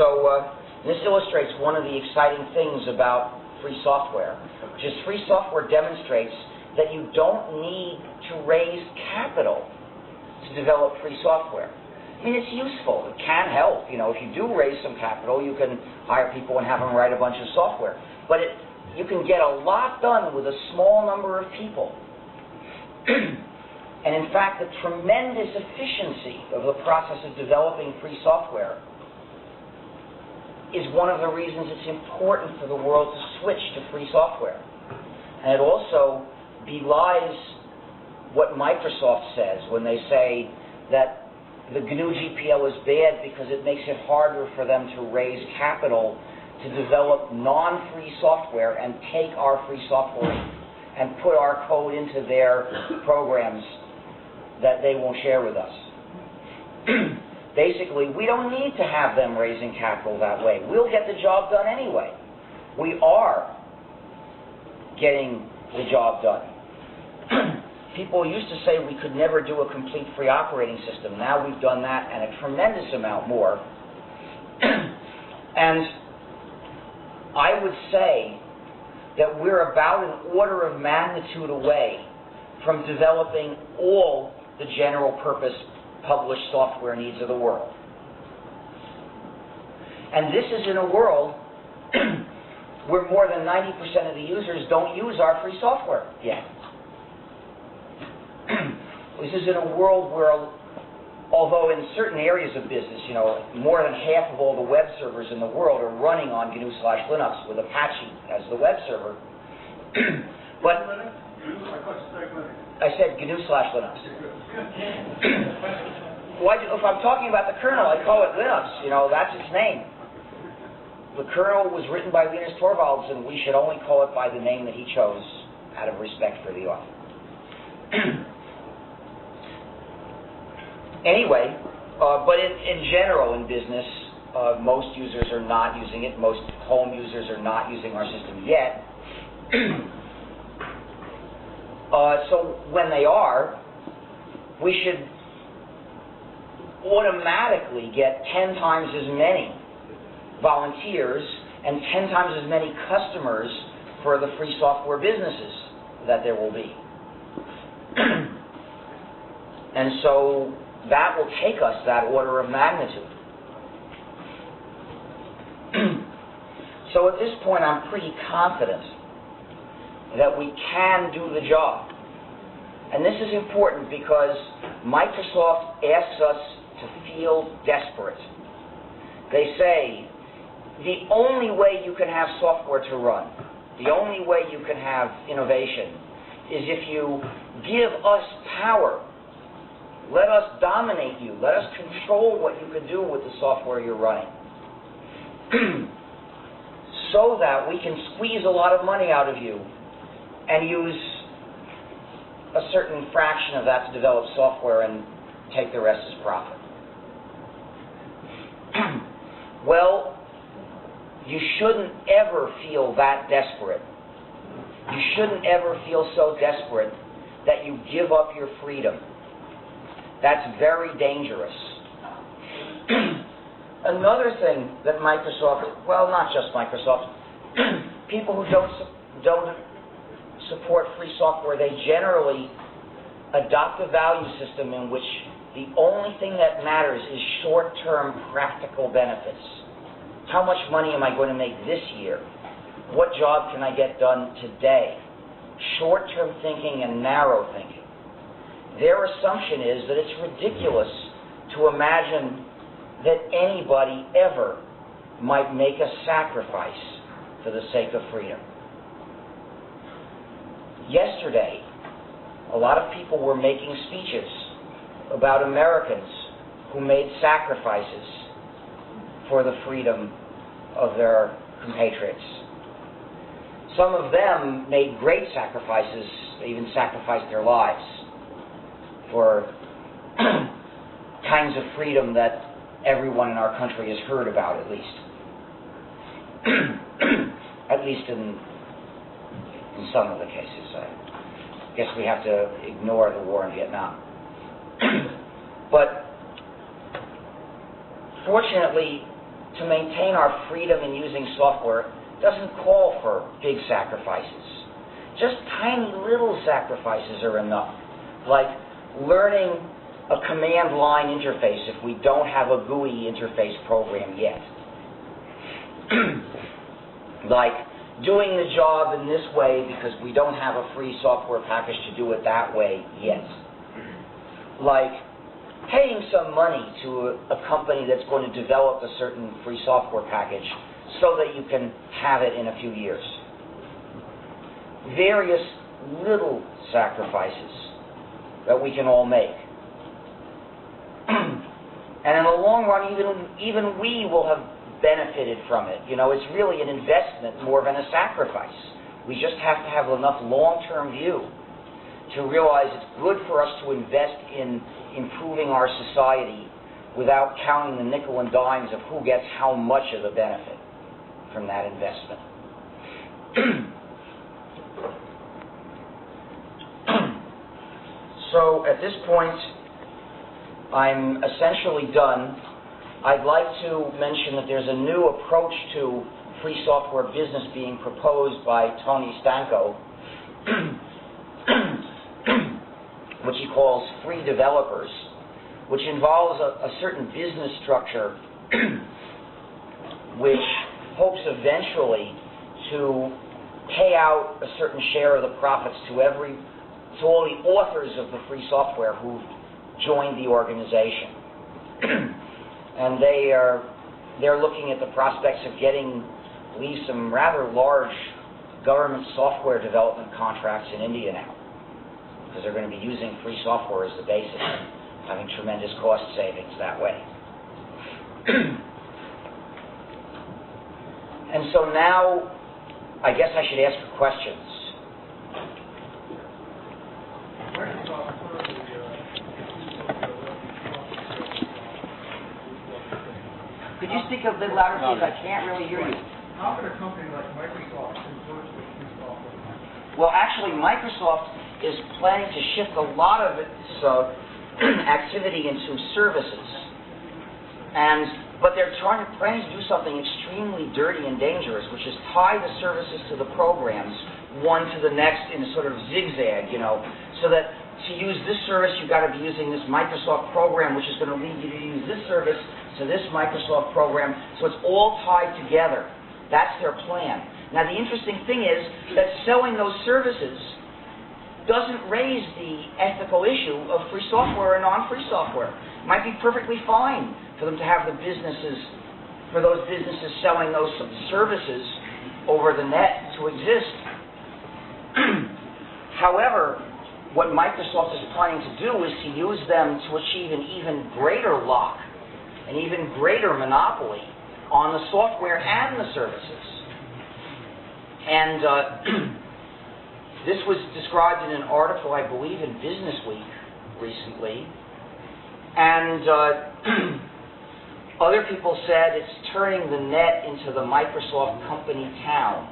So this illustrates one of the exciting things about free software. Just free software demonstrates that you don't need to raise capital to develop free software. I mean, it's useful. It can help. If you do raise some capital, you can hire people and have them write a bunch of software. But you can get a lot done with a small number of people. And in fact, the tremendous efficiency of the process of developing free software is one of the reasons it's important for the world to switch to free software. And it also belies what Microsoft says when they say that the GNU GPL is bad because it makes it harder for them to raise capital to develop non-free software and take our free software and put our code into their programs that they won't share with us. Basically, we don't need to have them raising capital that way. We'll get the job done anyway. We are getting the job done. People used to say we could never do a complete free operating system. Now we've done that and a tremendous amount more. And I would say that we're about an order of magnitude away from developing all the general purpose published software needs of the world. And this is in a world where more than 90% of the users don't use our free software yet. This is in a world where, although in certain areas of business, more than half of all the web servers in the world are running on gnu+linux with Apache as the web server. But I said gnu+linux. If I'm talking about the kernel, I call it Linux. That's its name. The kernel was written by Linus Torvalds, and we should only call it by the name that he chose out of respect for the author. Anyway, but in general in business, most users are not using it. Most home users are not using our system yet. So when they are, we should automatically get 10 times as many volunteers and 10 times as many customers for the free software businesses that there will be. And so that will take us that order of magnitude. So at this point, I'm pretty confident that we can do the job. And this is important because Microsoft asks us to feel desperate. They say, the only way you can have software to run, the only way you can have innovation, is if you give us power. Let us dominate you. Let us control what you can do with the software you're running. So that we can squeeze a lot of money out of you and use a certain fraction of that to develop software and take the rest as profit. Well, you shouldn't ever feel that desperate. You shouldn't ever feel so desperate that you give up your freedom. That's very dangerous. Another thing that Microsoft, well, not just Microsoft, people who don't support free software, they generally adopt a value system in which the only thing that matters is short-term practical benefits. How much money am I going to make this year? What job can I get done today? Short-term thinking and narrow thinking. Their assumption is that it's ridiculous to imagine that anybody ever might make a sacrifice for the sake of freedom. Yesterday, a lot of people were making speeches about Americans who made sacrifices for the freedom of their compatriots. Some of them made great sacrifices. They even sacrificed their lives for kinds of freedom that everyone in our country has heard about, at least. At least in some of the cases. I guess we have to ignore the war in Vietnam. But fortunately, to maintain our freedom in using software doesn't call for big sacrifices. Just tiny little sacrifices are enough. Like learning a command line interface if we don't have a GUI interface program yet. Like doing the job in this way because we don't have a free software package to do it that way yet. Like paying some money to a company that's going to develop a certain free software package so that you can have it in a few years. Various little sacrifices that we can all make. And in the long run, even we will have benefited from it. It's really an investment more than a sacrifice. We just have to have enough long-term view to realize it's good for us to invest in improving our society without counting the nickel and dimes of who gets how much of the benefit from that investment. So at this point, I'm essentially done. I'd like to mention that there's a new approach to free software business being proposed by Tony Stanko, which he calls free developers, which involves a certain business structure which hopes eventually to pay out a certain share of the profits to all the authors of the free software who joined the organization. And they're looking at the prospects of getting at least some rather large government software development contracts in India now. because they're going to be using free software as the basis, having tremendous cost savings that way. And so now, I guess I should ask for questions. Could you speak a bit louder, please? I can't really hear you. How could a company like Microsoft convert to free software? Well, actually, Microsoft is planning to shift a lot of its activity into services. But they're planning to do something extremely dirty and dangerous, which is tie the services to the programs, one to the next in a sort of zigzag, so that to use this service, you've got to be using this Microsoft program, which is going to lead you to use this service to this Microsoft program, so it's all tied together. That's their plan. Now, the interesting thing is that selling those services doesn't raise the ethical issue of free software and non-free software. It might be perfectly fine for them to have for those businesses selling those services over the net to exist. However, what Microsoft is planning to do is to use them to achieve an even greater lock, an even greater monopoly on the software and the services. And this was described in an article, I believe, in Business Week recently. And other people said it's turning the net into the Microsoft company town.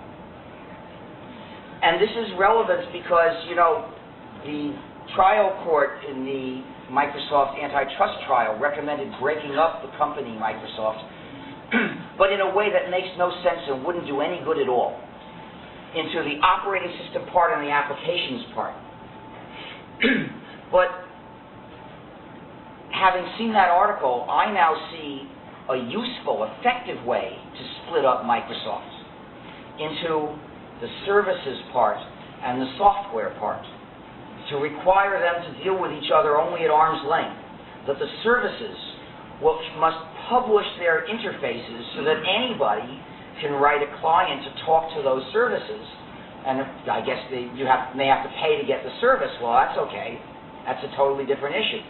And this is relevant because, the trial court in the Microsoft antitrust trial recommended breaking up the company Microsoft, but in a way that makes no sense and wouldn't do any good at all, into the operating system part and the applications part. But having seen that article, I now see a useful, effective way to split up Microsoft into the services part and the software part, to require them to deal with each other only at arm's length, that the services must publish their interfaces so that anybody can write a client to talk to those services. And I guess they have to pay to get the service. Well, that's okay. That's a totally different issue.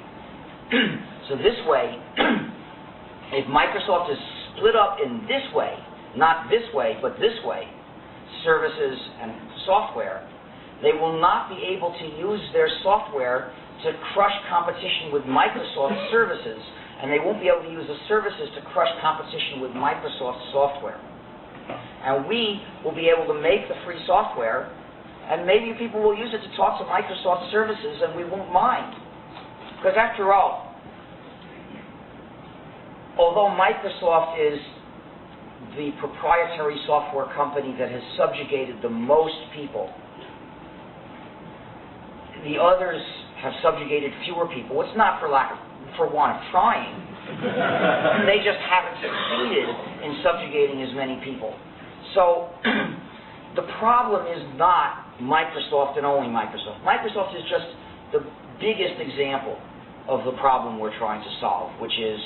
So this way, if Microsoft is split up in this way, not this way, but this way, services and software, they will not be able to use their software to crush competition with Microsoft services, and they won't be able to use the services to crush competition with Microsoft software. And we will be able to make the free software, and maybe people will use it to talk to Microsoft services, and we won't mind. Because after all, although Microsoft is the proprietary software company that has subjugated the most people, the others have subjugated fewer people. It's not for want of trying. They just haven't succeeded in subjugating as many people. So the problem is not Microsoft and only Microsoft. Microsoft is just the biggest example of the problem we're trying to solve, which is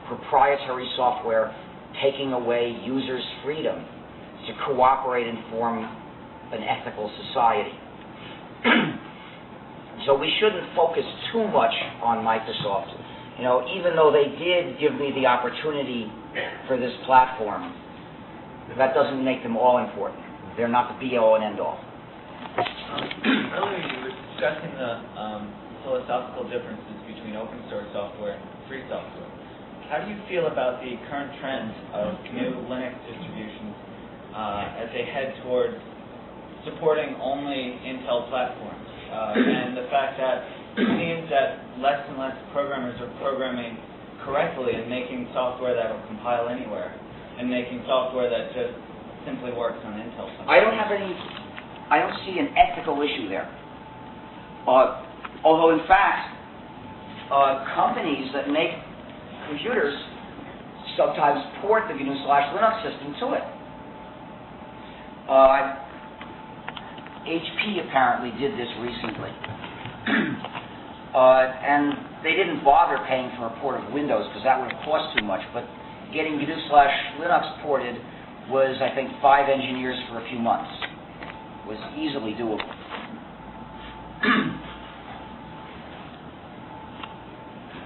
proprietary software taking away users' freedom to cooperate and form an ethical society. So we shouldn't focus too much on Microsoft. Even though they did give me the opportunity for this platform, that doesn't make them all important. They're not the be-all and end-all. Earlier you were discussing the philosophical differences between open source software and free software. How do you feel about the current trend of gnu+linux distributions as they head toward supporting only Intel platforms? And the fact that it seems that less and less programmers are programming correctly and making software that will compile anywhere, and making software that just simply works on Intel. I don't see an ethical issue there. Although in fact, companies that make computers sometimes port the gnu+linux system to it. HP apparently did this recently. And they didn't bother paying for a port of Windows because that would have cost too much, but getting gnu+linux ported was, I think, 5 engineers for a few months. It was easily doable.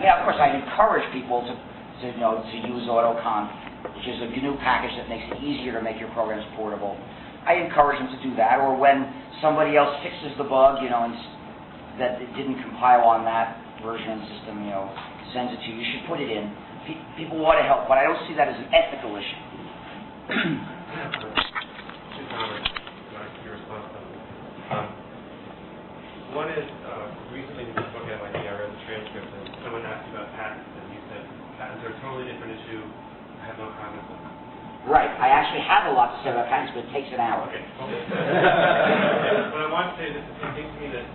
Yeah, of course, I encourage people to use AutoConf, which is a GNU package that makes it easier to make your programs portable. I encourage them to do that, or when somebody else fixes the bug, and that it didn't compile on that version of the system, sends it to you, you should put it in. People want to help, but I don't see that as an ethical issue. Two comments. Your response to them. One is, recently we were talking about, I read the transcript, and someone asked you about patents, and you said patents are a totally different issue. I have no comments on that. Right. I actually have a lot to say about patents, but it takes an hour. Okay. But I want to say this, it seems to me that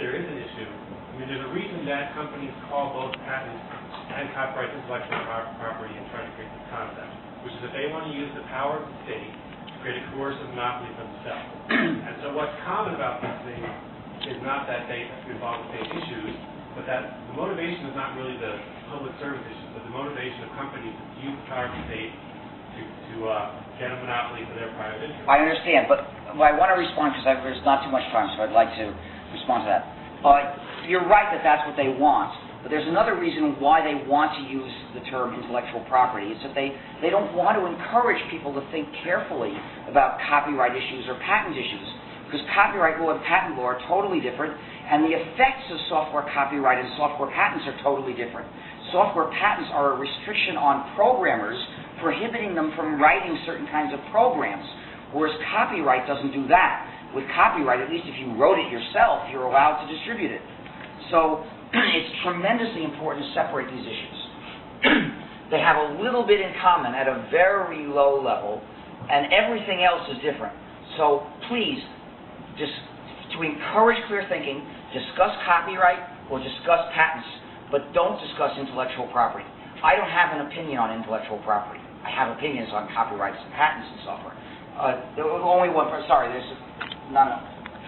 there is an issue. I mean, there's a reason that companies call both patents and copyright intellectual property and try to create this concept, which is that they want to use the power of the state to create a coercive monopoly for themselves. And so what's common about these things is not that they involve the same issues, but that the motivation is not really the public service issues, but the motivation of companies to use the power of the state to get a monopoly for their private interests. I understand, but I want to respond because there's not too much time, so I'd like to respond to that. You're right that that's what they want, but there's another reason why they want to use the term intellectual property. It's that they don't want to encourage people to think carefully about copyright issues or patent issues, because copyright law and patent law are totally different, and the effects of software copyright and software patents are totally different. Software patents are a restriction on programmers, prohibiting them from writing certain kinds of programs, whereas copyright doesn't do that. With copyright, at least if you wrote it yourself, you're allowed to distribute it. So it's tremendously important to separate these issues. They have a little bit in common at a very low level, and everything else is different. So please, just to encourage clear thinking, discuss copyright or discuss patents, but don't discuss intellectual property. I don't have an opinion on intellectual property. I have opinions on copyrights and patents and software. Only one. Sorry, there's none.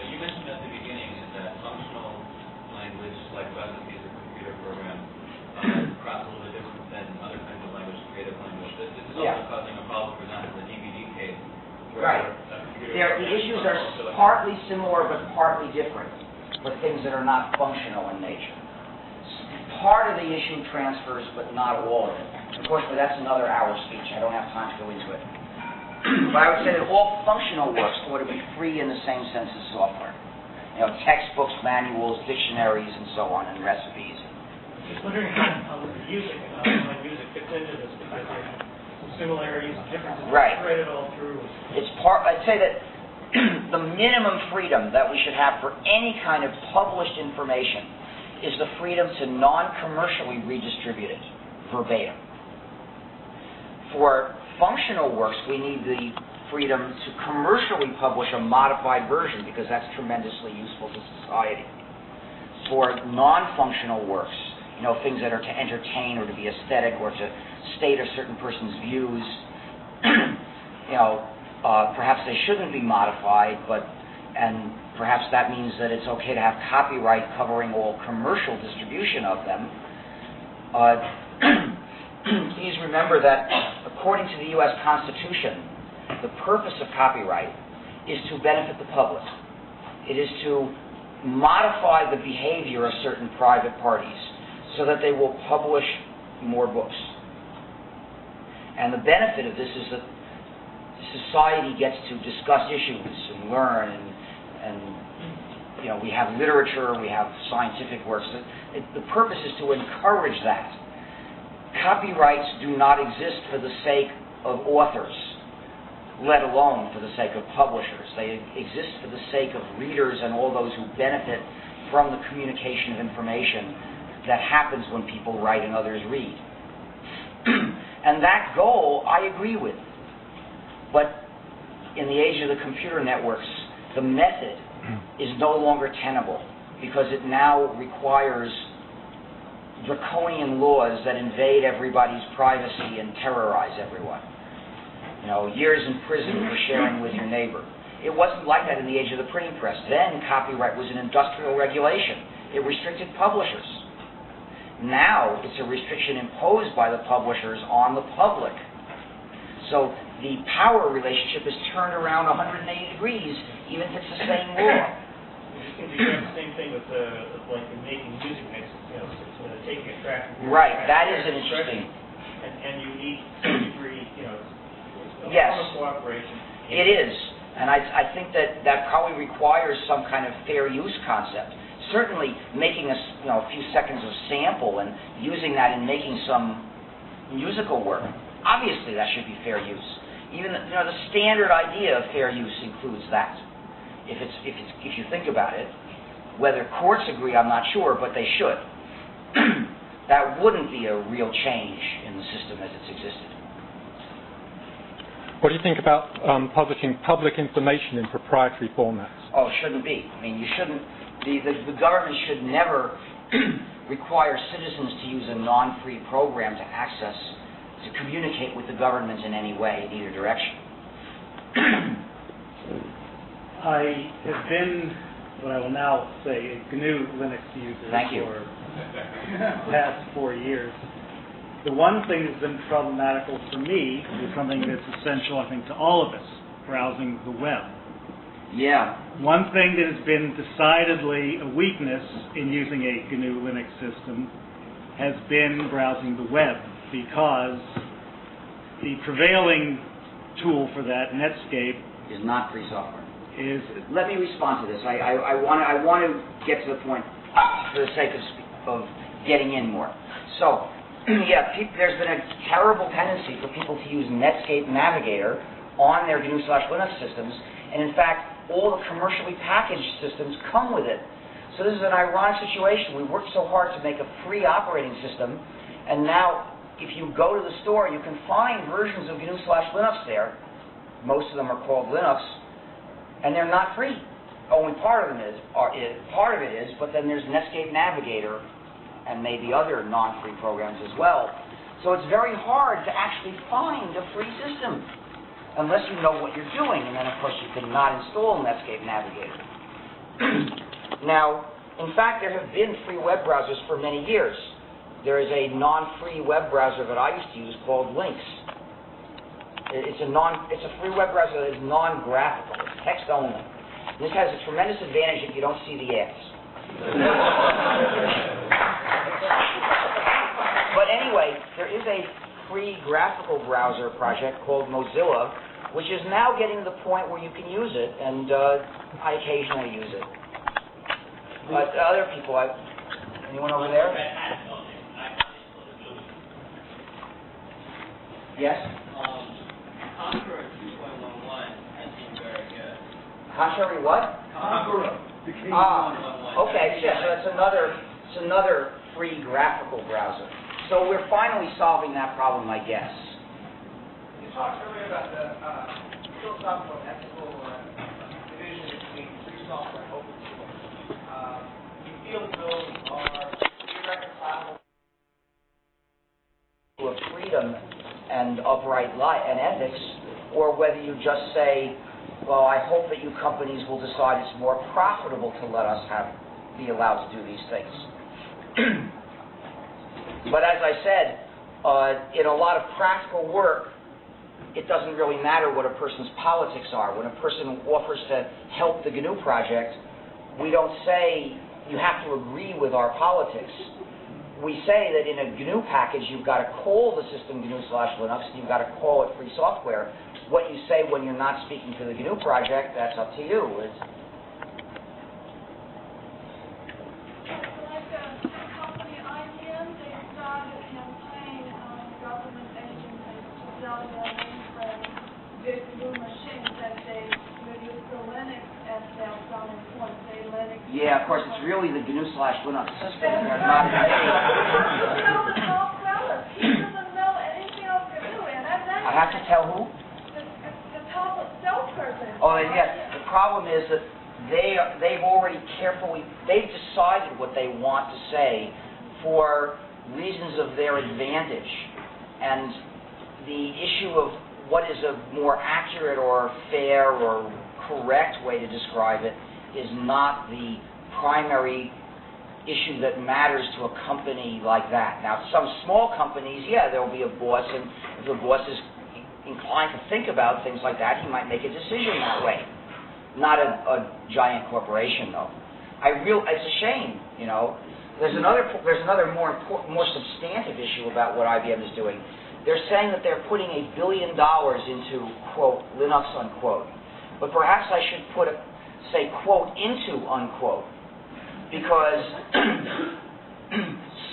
You mentioned at the beginning that functional language, like recipes or computer program, cross a little bit different than other kinds of language, creative language. This is also causing a problem, for example, in the DVD case. Right. The issues are partly similar but partly different for things that are not functional in nature. Part of the issue transfers, but not all of it. Unfortunately, that's another hour speech. I don't have time to go into it. But I would say that all functional works ought to be free in the same sense as software. Textbooks, manuals, dictionaries, and so on, and recipes. Just wondering how the music and online music fits into this, because there are some similarities and differences. Right. Threaded all through. I'd say that the minimum freedom that we should have for any kind of published information is the freedom to non-commercially redistribute it verbatim. For functional works, we need the freedom to commercially publish a modified version, because that's tremendously useful to society. For non-functional works, things that are to entertain or to be aesthetic or to state a certain person's views, perhaps they shouldn't be modified, and perhaps that means that it's okay to have copyright covering all commercial distribution of them. Please remember that according to the U.S. Constitution, the purpose of copyright is to benefit the public. It is to modify the behavior of certain private parties so that they will publish more books. And the benefit of this is that society gets to discuss issues and learn, and we have literature, we have scientific works. The purpose is to encourage that. Copyrights do not exist for the sake of authors, let alone for the sake of publishers. They exist for the sake of readers and all those who benefit from the communication of information that happens when people write and others read. And that goal I agree with. But in the age of the computer networks, the method is no longer tenable, because it now requires draconian laws that invade everybody's privacy and terrorize everyone. Years in prison for sharing with your neighbor. It wasn't like that in the age of the printing press. Then copyright was an industrial regulation. It restricted publishers. Now it's a restriction imposed by the publishers on the public. So the power relationship is turned around 180 degrees, even if it's the same law. it seems you have the same thing with like making music mixes, taking a track. Right, that is an interesting. And you need some degree, Yes. of cooperation. It is, and I think that probably requires some kind of fair use concept. Certainly, making a few seconds of sample and using that in making some musical work, obviously that should be fair use. Even the standard idea of fair use includes that. If you think about it, whether courts agree, I'm not sure, but they should. That wouldn't be a real change in the system as it's existed. What do you think about publishing public information in proprietary formats? Oh, it shouldn't be. I mean, you shouldn't. The government should never require citizens to use a non-free program to communicate with the government in any way, in either direction. I have been, what I will now say, a gnu+linux user for the past 4 years. The one thing that's been problematical for me is something that's essential, I think, to all of us, browsing the web. Yeah. One thing that has been decidedly a weakness in using a gnu+linux system has been browsing the web, because the prevailing tool for that, Netscape, is not free software. Let me respond to this. I want to get to the point for the sake of getting in more. So, there's been a terrible tendency for people to use Netscape Navigator on their gnu/linux systems, and in fact, all the commercially packaged systems come with it. So this is an ironic situation. We worked so hard to make a free operating system, and now if you go to the store, you can find versions of gnu/linux there. Most of them are called Linux, and they're not free. Only part of it is, but then there's Netscape Navigator and maybe other non-free programs as well. So it's very hard to actually find a free system unless you know what you're doing, and then of course you cannot install Netscape Navigator. Now, in fact, there have been free web browsers for many years. There is a non-free web browser that I used to use called Lynx. It's a free web browser that is non-graphical. It's text only. This has a tremendous advantage if you don't see the ads. But anyway, there is a free graphical browser project called Mozilla, which is now getting to the point where you can use it, and I occasionally use it. But other people, anyone over there? Yes? Conqueror 2.11 has been very good. Contrary what? Conqueror. Okay, yeah, so it's another free graphical browser. So we're finally solving that problem, I guess. You talked earlier about the philosophical and ethical division between free software and open source. Do you feel that those are irreconcilable? Of freedom and upright and ethics, or whether you just say, well, I hope that you companies will decide it's more profitable to let us be allowed to do these things. But as I said, in a lot of practical work, it doesn't really matter what a person's politics are. When a person offers to help the GNU project, we don't say you have to agree with our politics. We say that in a GNU package, you've got to call the system GNU/Linux, and you've got to call it free software. What you say when you're not speaking to the GNU project, that's up to you. Like the company IBM, they started a campaign on government agencies to sell their mainframe virtual machines that they will use the Linux as their selling point. Say Linux. Yeah, of course, it's really the GNU/Linux system. They're not He doesn't know anything of GNU, and I have to tell who? The top salesperson. Oh, yeah. The problem is that they've already they've decided what they want to say for reasons of their advantage. And the issue of what is a more accurate or fair or correct way to describe it is not the primary issue that matters to a company like that. Now, some small companies, there will be a boss, and if the boss is inclined to think about things like that, he might make a decision that way. Not a giant corporation, though. it's a shame, you know. There's another more substantive issue about what IBM is doing. They're saying that they're putting $1 billion into, quote, Linux, unquote. But perhaps I should say, quote, into, unquote, because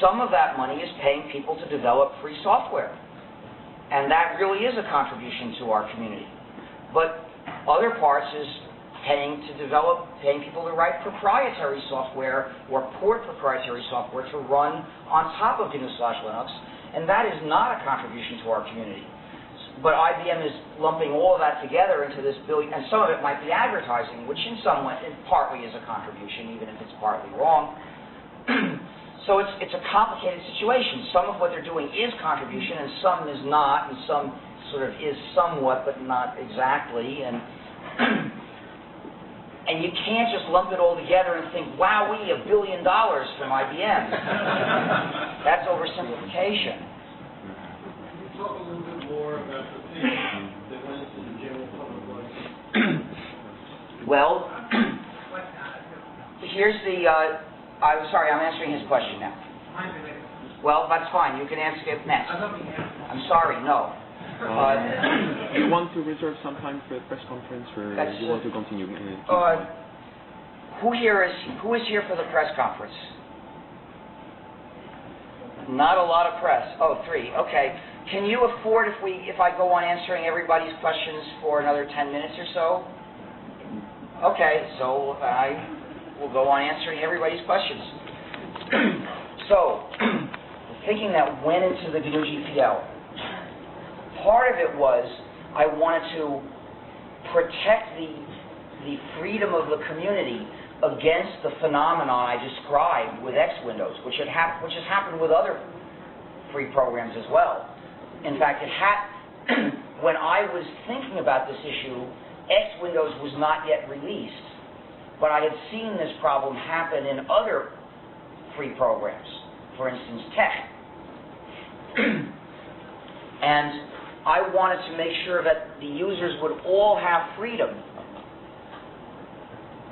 some of that money is paying people to develop free software. And that really is a contribution to our community. But other parts is paying people to write proprietary software or port proprietary software to run on top of gnu+linux, and that is not a contribution to our community. But IBM is lumping all of that together into this billion, and some of it might be advertising, which in some way, partly is a contribution, even if it's partly wrong. So it's a complicated situation. Some of what they're doing is contribution, and some is not, and some sort of is somewhat, but not exactly. And you can't just lump it all together and think, wow, we $1 billion from IBM. That's oversimplification. Can you talk a little bit more about the things that went into the general public license? Well, here's the, I'm sorry, I'm answering his question now. Well, that's fine. You can answer it next. I'm sorry, no. Do you want to reserve some time for the press conference, or do you want to continue? Who is here for the press conference? Not a lot of press. Oh, 3. Okay. Can you afford if I go on answering everybody's questions for another 10 minutes or so? Okay. So I will go on answering everybody's questions. So, the thinking that went into the GNU GPL. Part of it was I wanted to protect the freedom of the community against the phenomenon I described with X Windows, which has happened with other free programs as well. In fact, when I was thinking about this issue, X Windows was not yet released, but I had seen this problem happen in other free programs, for instance, Tech. And I wanted to make sure that the users would all have freedom.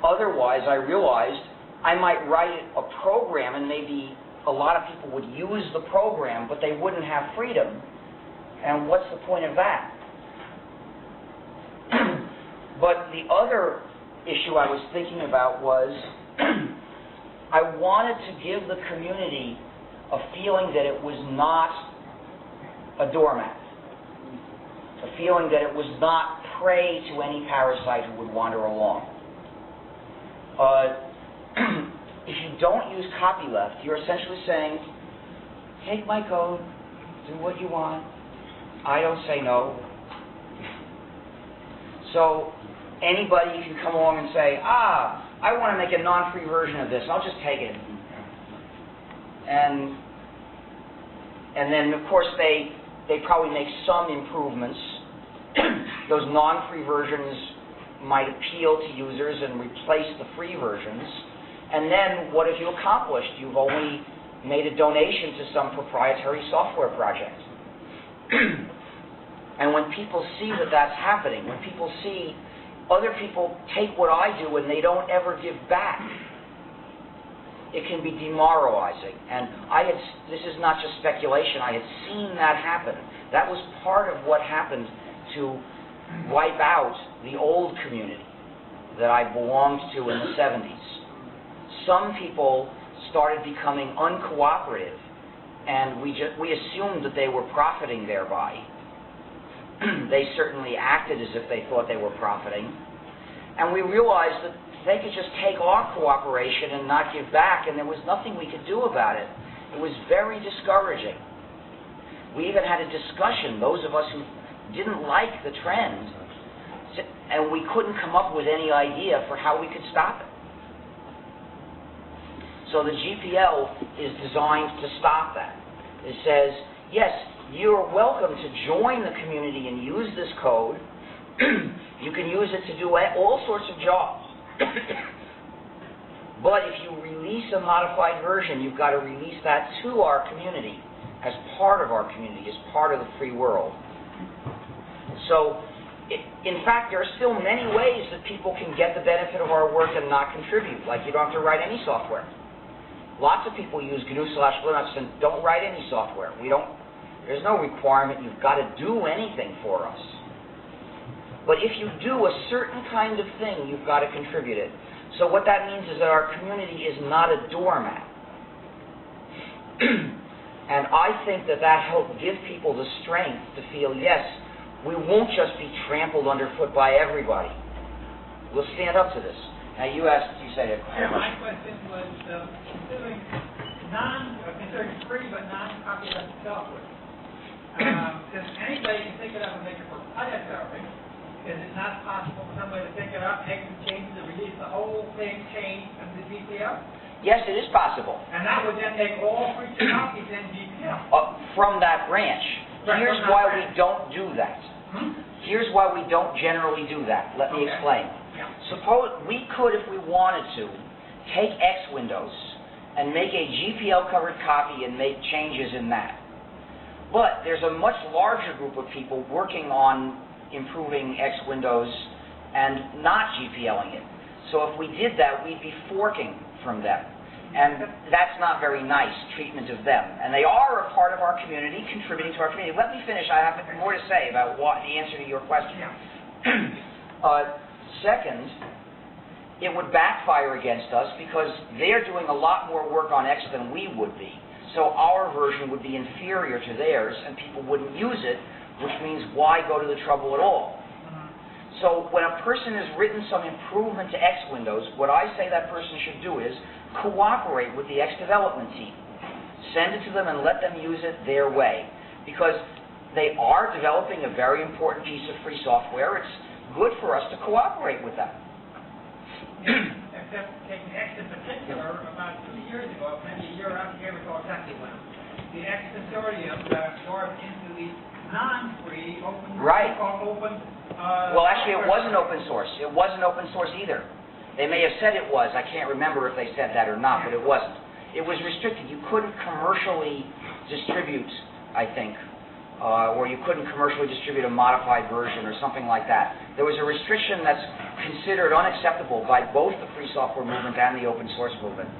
Otherwise, I realized I might write a program and maybe a lot of people would use the program, but they wouldn't have freedom. And what's the point of that? But the other issue I was thinking about was I wanted to give the community a feeling that it was not a doormat. A feeling that it was not prey to any parasite who would wander along. If you don't use copyleft, you're essentially saying, take my code, do what you want, I don't say no. So anybody can come along and say, I want to make a non-free version of this, I'll just take it. And then, of course, they probably make some improvements. Those non-free versions might appeal to users and replace the free versions. And then what have you accomplished? You've only made a donation to some proprietary software project. And when people see that that's happening, when people see other people take what I do and they don't ever give back, it can be demoralizing. And this is not just speculation, I had seen that happen. That was part of what happened to wipe out the old community that I belonged to in the 70s. Some people started becoming uncooperative, and we assumed that they were profiting thereby. They certainly acted as if they thought they were profiting. And we realized that they could just take our cooperation and not give back, and there was nothing we could do about it. It was very discouraging. We even had a discussion, those of us who didn't like the trend, and we couldn't come up with any idea for how we could stop it. So the GPL is designed to stop that. It says, yes, you're welcome to join the community and use this code. You can use it to do all sorts of jobs. But if you release a modified version, you've got to release that to our community, as part of our community, as part of the free world. So In fact, there are still many ways that people can get the benefit of our work and not contribute. Like, you don't have to write any software. Lots of people use gnu+linux and don't write any software. There's no requirement you've got to do anything for us. But if you do a certain kind of thing, you've got to contribute it. So what that means is that our community is not a doormat. And I think that helped give people the strength to feel, yes, we won't just be trampled underfoot by everybody. We'll stand up to this. Now you said it. My question was considering free but non-copyrighted software. Since anybody can pick it up and make it proprietary, is it not possible for somebody to pick it up, make some changes, and release the whole thing change of the GPL? Yes, it is possible. And that would then make all free copies in GPL. From that branch. Here's why we don't do that. Here's why we don't generally do that. Let me explain. Suppose we could, if we wanted to, take X Windows and make a GPL-covered copy and make changes in that. But there's a much larger group of people working on improving X Windows and not GPLing it. So if we did that, we'd be forking from them. And that's not very nice treatment of them. And they are a part of our community, contributing to our community. Let me finish. I have more to say about the answer to your question. Second, it would backfire against us because they're doing a lot more work on X than we would be. So our version would be inferior to theirs, and people wouldn't use it, which means why go to the trouble at all? So when a person has written some improvement to X Windows, what I say that person should do is cooperate with the X development team. Send it to them and let them use it their way. Because they are developing a very important piece of free software. It's good for us to cooperate with them. Except taking X in particular, about 2 years ago, maybe a year after, you recall exactly when, the X consortium absorbed into the non-free open... Right. Open... well, actually, it wasn't open source. It wasn't open source either. They may have said it was. I can't remember if they said that or not, but it wasn't. It was restricted. You couldn't commercially distribute, I think, or you couldn't commercially distribute a modified version or something like that. There was a restriction that's considered unacceptable by both the free software movement and the open source movement.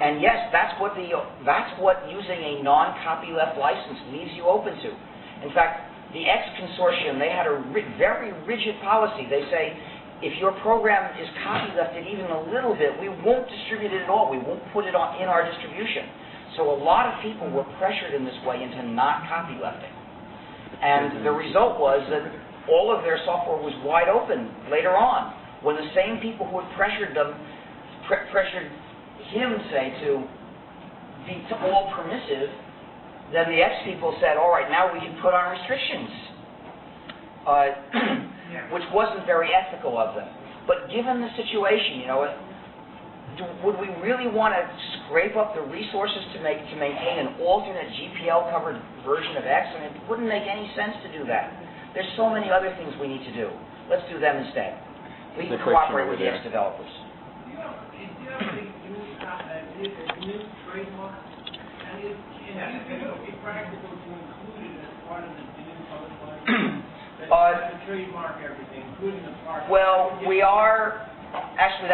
And yes, that's what using a non-copyleft license leaves you open to. In fact, the X consortium, they had a very rigid policy. They say, if your program is copylefted even a little bit, we won't distribute it at all. We won't put it in our distribution. So a lot of people were pressured in this way into not copylefting. And the result was that all of their software was wide open later on, when the same people who had pressured them, pressured him, say, to be all permissive, then the X people said, all right, now we can put on restrictions. Which wasn't very ethical of them. But given the situation, would we really want to scrape up the resources to maintain an alternate GPL-covered version of X? I mean, it wouldn't make any sense to do that. There's so many other things we need to do. Let's do them instead. We can cooperate with the X developers. Do you have a new trademark? And is it practical to include it as part of the new public license? To trademark everything, including the part. Well, we are actually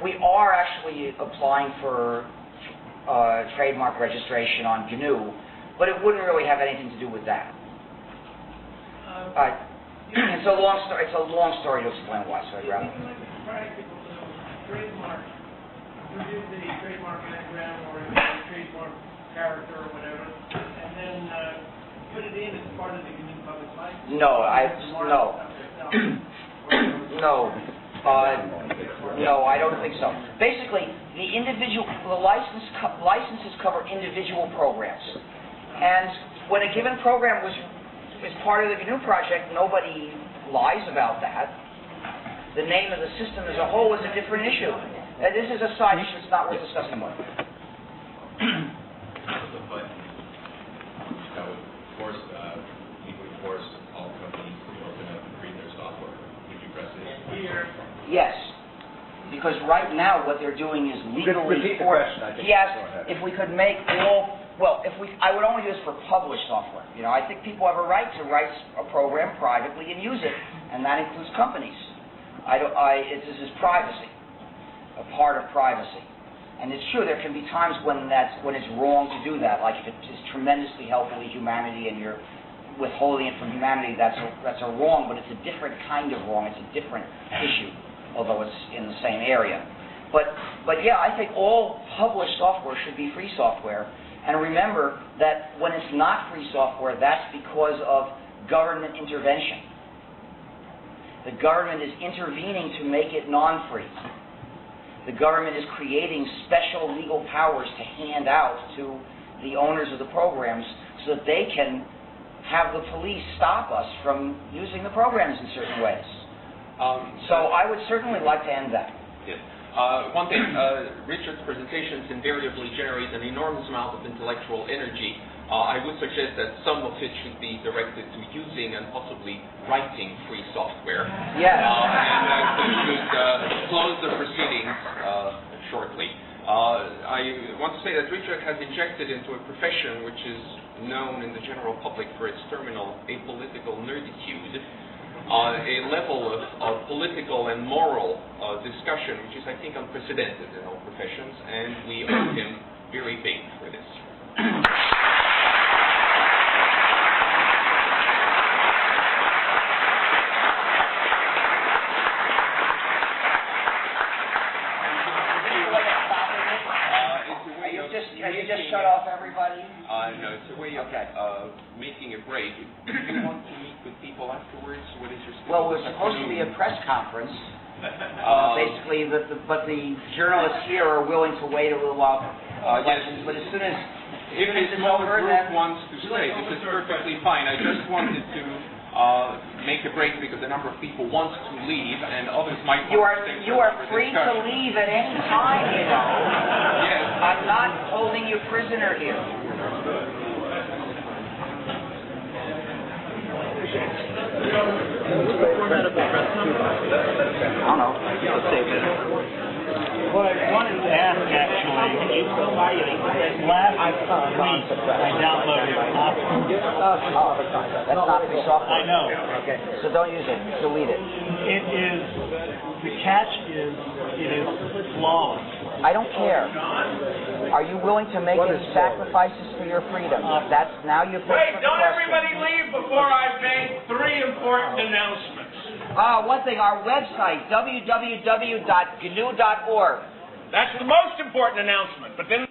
we are actually applying for trademark registration on GNU, but it wouldn't really have anything to do with that. It's a long story. It's a long story to explain why. So I'd rather. Practical trademark, produce the trademark anagram or a trademark character or whatever, and then put it in as part of the GNU public license. No, no, I don't think so. Basically, the licenses cover individual programs, and when a given program is part of the GNU project, nobody lies about that. The name of the system as a whole is a different issue. This is a side issue; it's not worth discussing more. We would force all companies to open up and read their software. Would you press it? Yes, because right now what they're doing is legally Repeat the question. I think. Yes, if we could make all Well, I would only do this for published software. You know, I think people have a right to write a program privately and use it, and that includes companies. This is privacy, a part of privacy. And it's true, there can be times when it's wrong to do that, like if it is tremendously helpful to humanity and you're withholding it from humanity, that's a wrong, but it's a different kind of wrong. It's a different issue, although it's in the same area. But yeah, I think all published software should be free software. And remember that when it's not free software, that's because of government intervention. The government is intervening to make it non-free. The government is creating special legal powers to hand out to the owners of the programs so that they can have the police stop us from using the programs in certain ways. So I would certainly like to end that. Yes. One thing, Richard's presentations invariably generate an enormous amount of intellectual energy. I would suggest that some of it should be directed to using and possibly writing free software. Yes. And we should close the proceedings shortly. I want to say that Richard has injected into a profession which is known in the general public for its terminal apolitical nerditude, a level of political and moral discussion which is, I think, unprecedented in all professions, and we owe him very big for this. You just shut off everybody? No, it's a way of making a break. Do you want to meet with people afterwards? What is your schedule? Well, we're supposed to be a press conference. Basically, but the journalists here are willing to wait a little while for questions. But as soon as it's over, then wants to stay. This is perfectly fine. I just wanted to make a break because a number of people want to leave, and others might. You are free to leave at any time. You know. Yes. I'm not holding you prisoner here. I don't know. Let's save it. What I wanted to ask, actually, last week I downloaded That's not free software. I know. Okay. So don't use it. Delete it. It is, the catch is, it is flawless. I don't care. Are you willing to make any sacrifices for your freedom? That's now you've put Wait, the don't question. everybody leave before I've made 3 important announcements. One thing, our website, www.gnu.org. That's the most important announcement, but then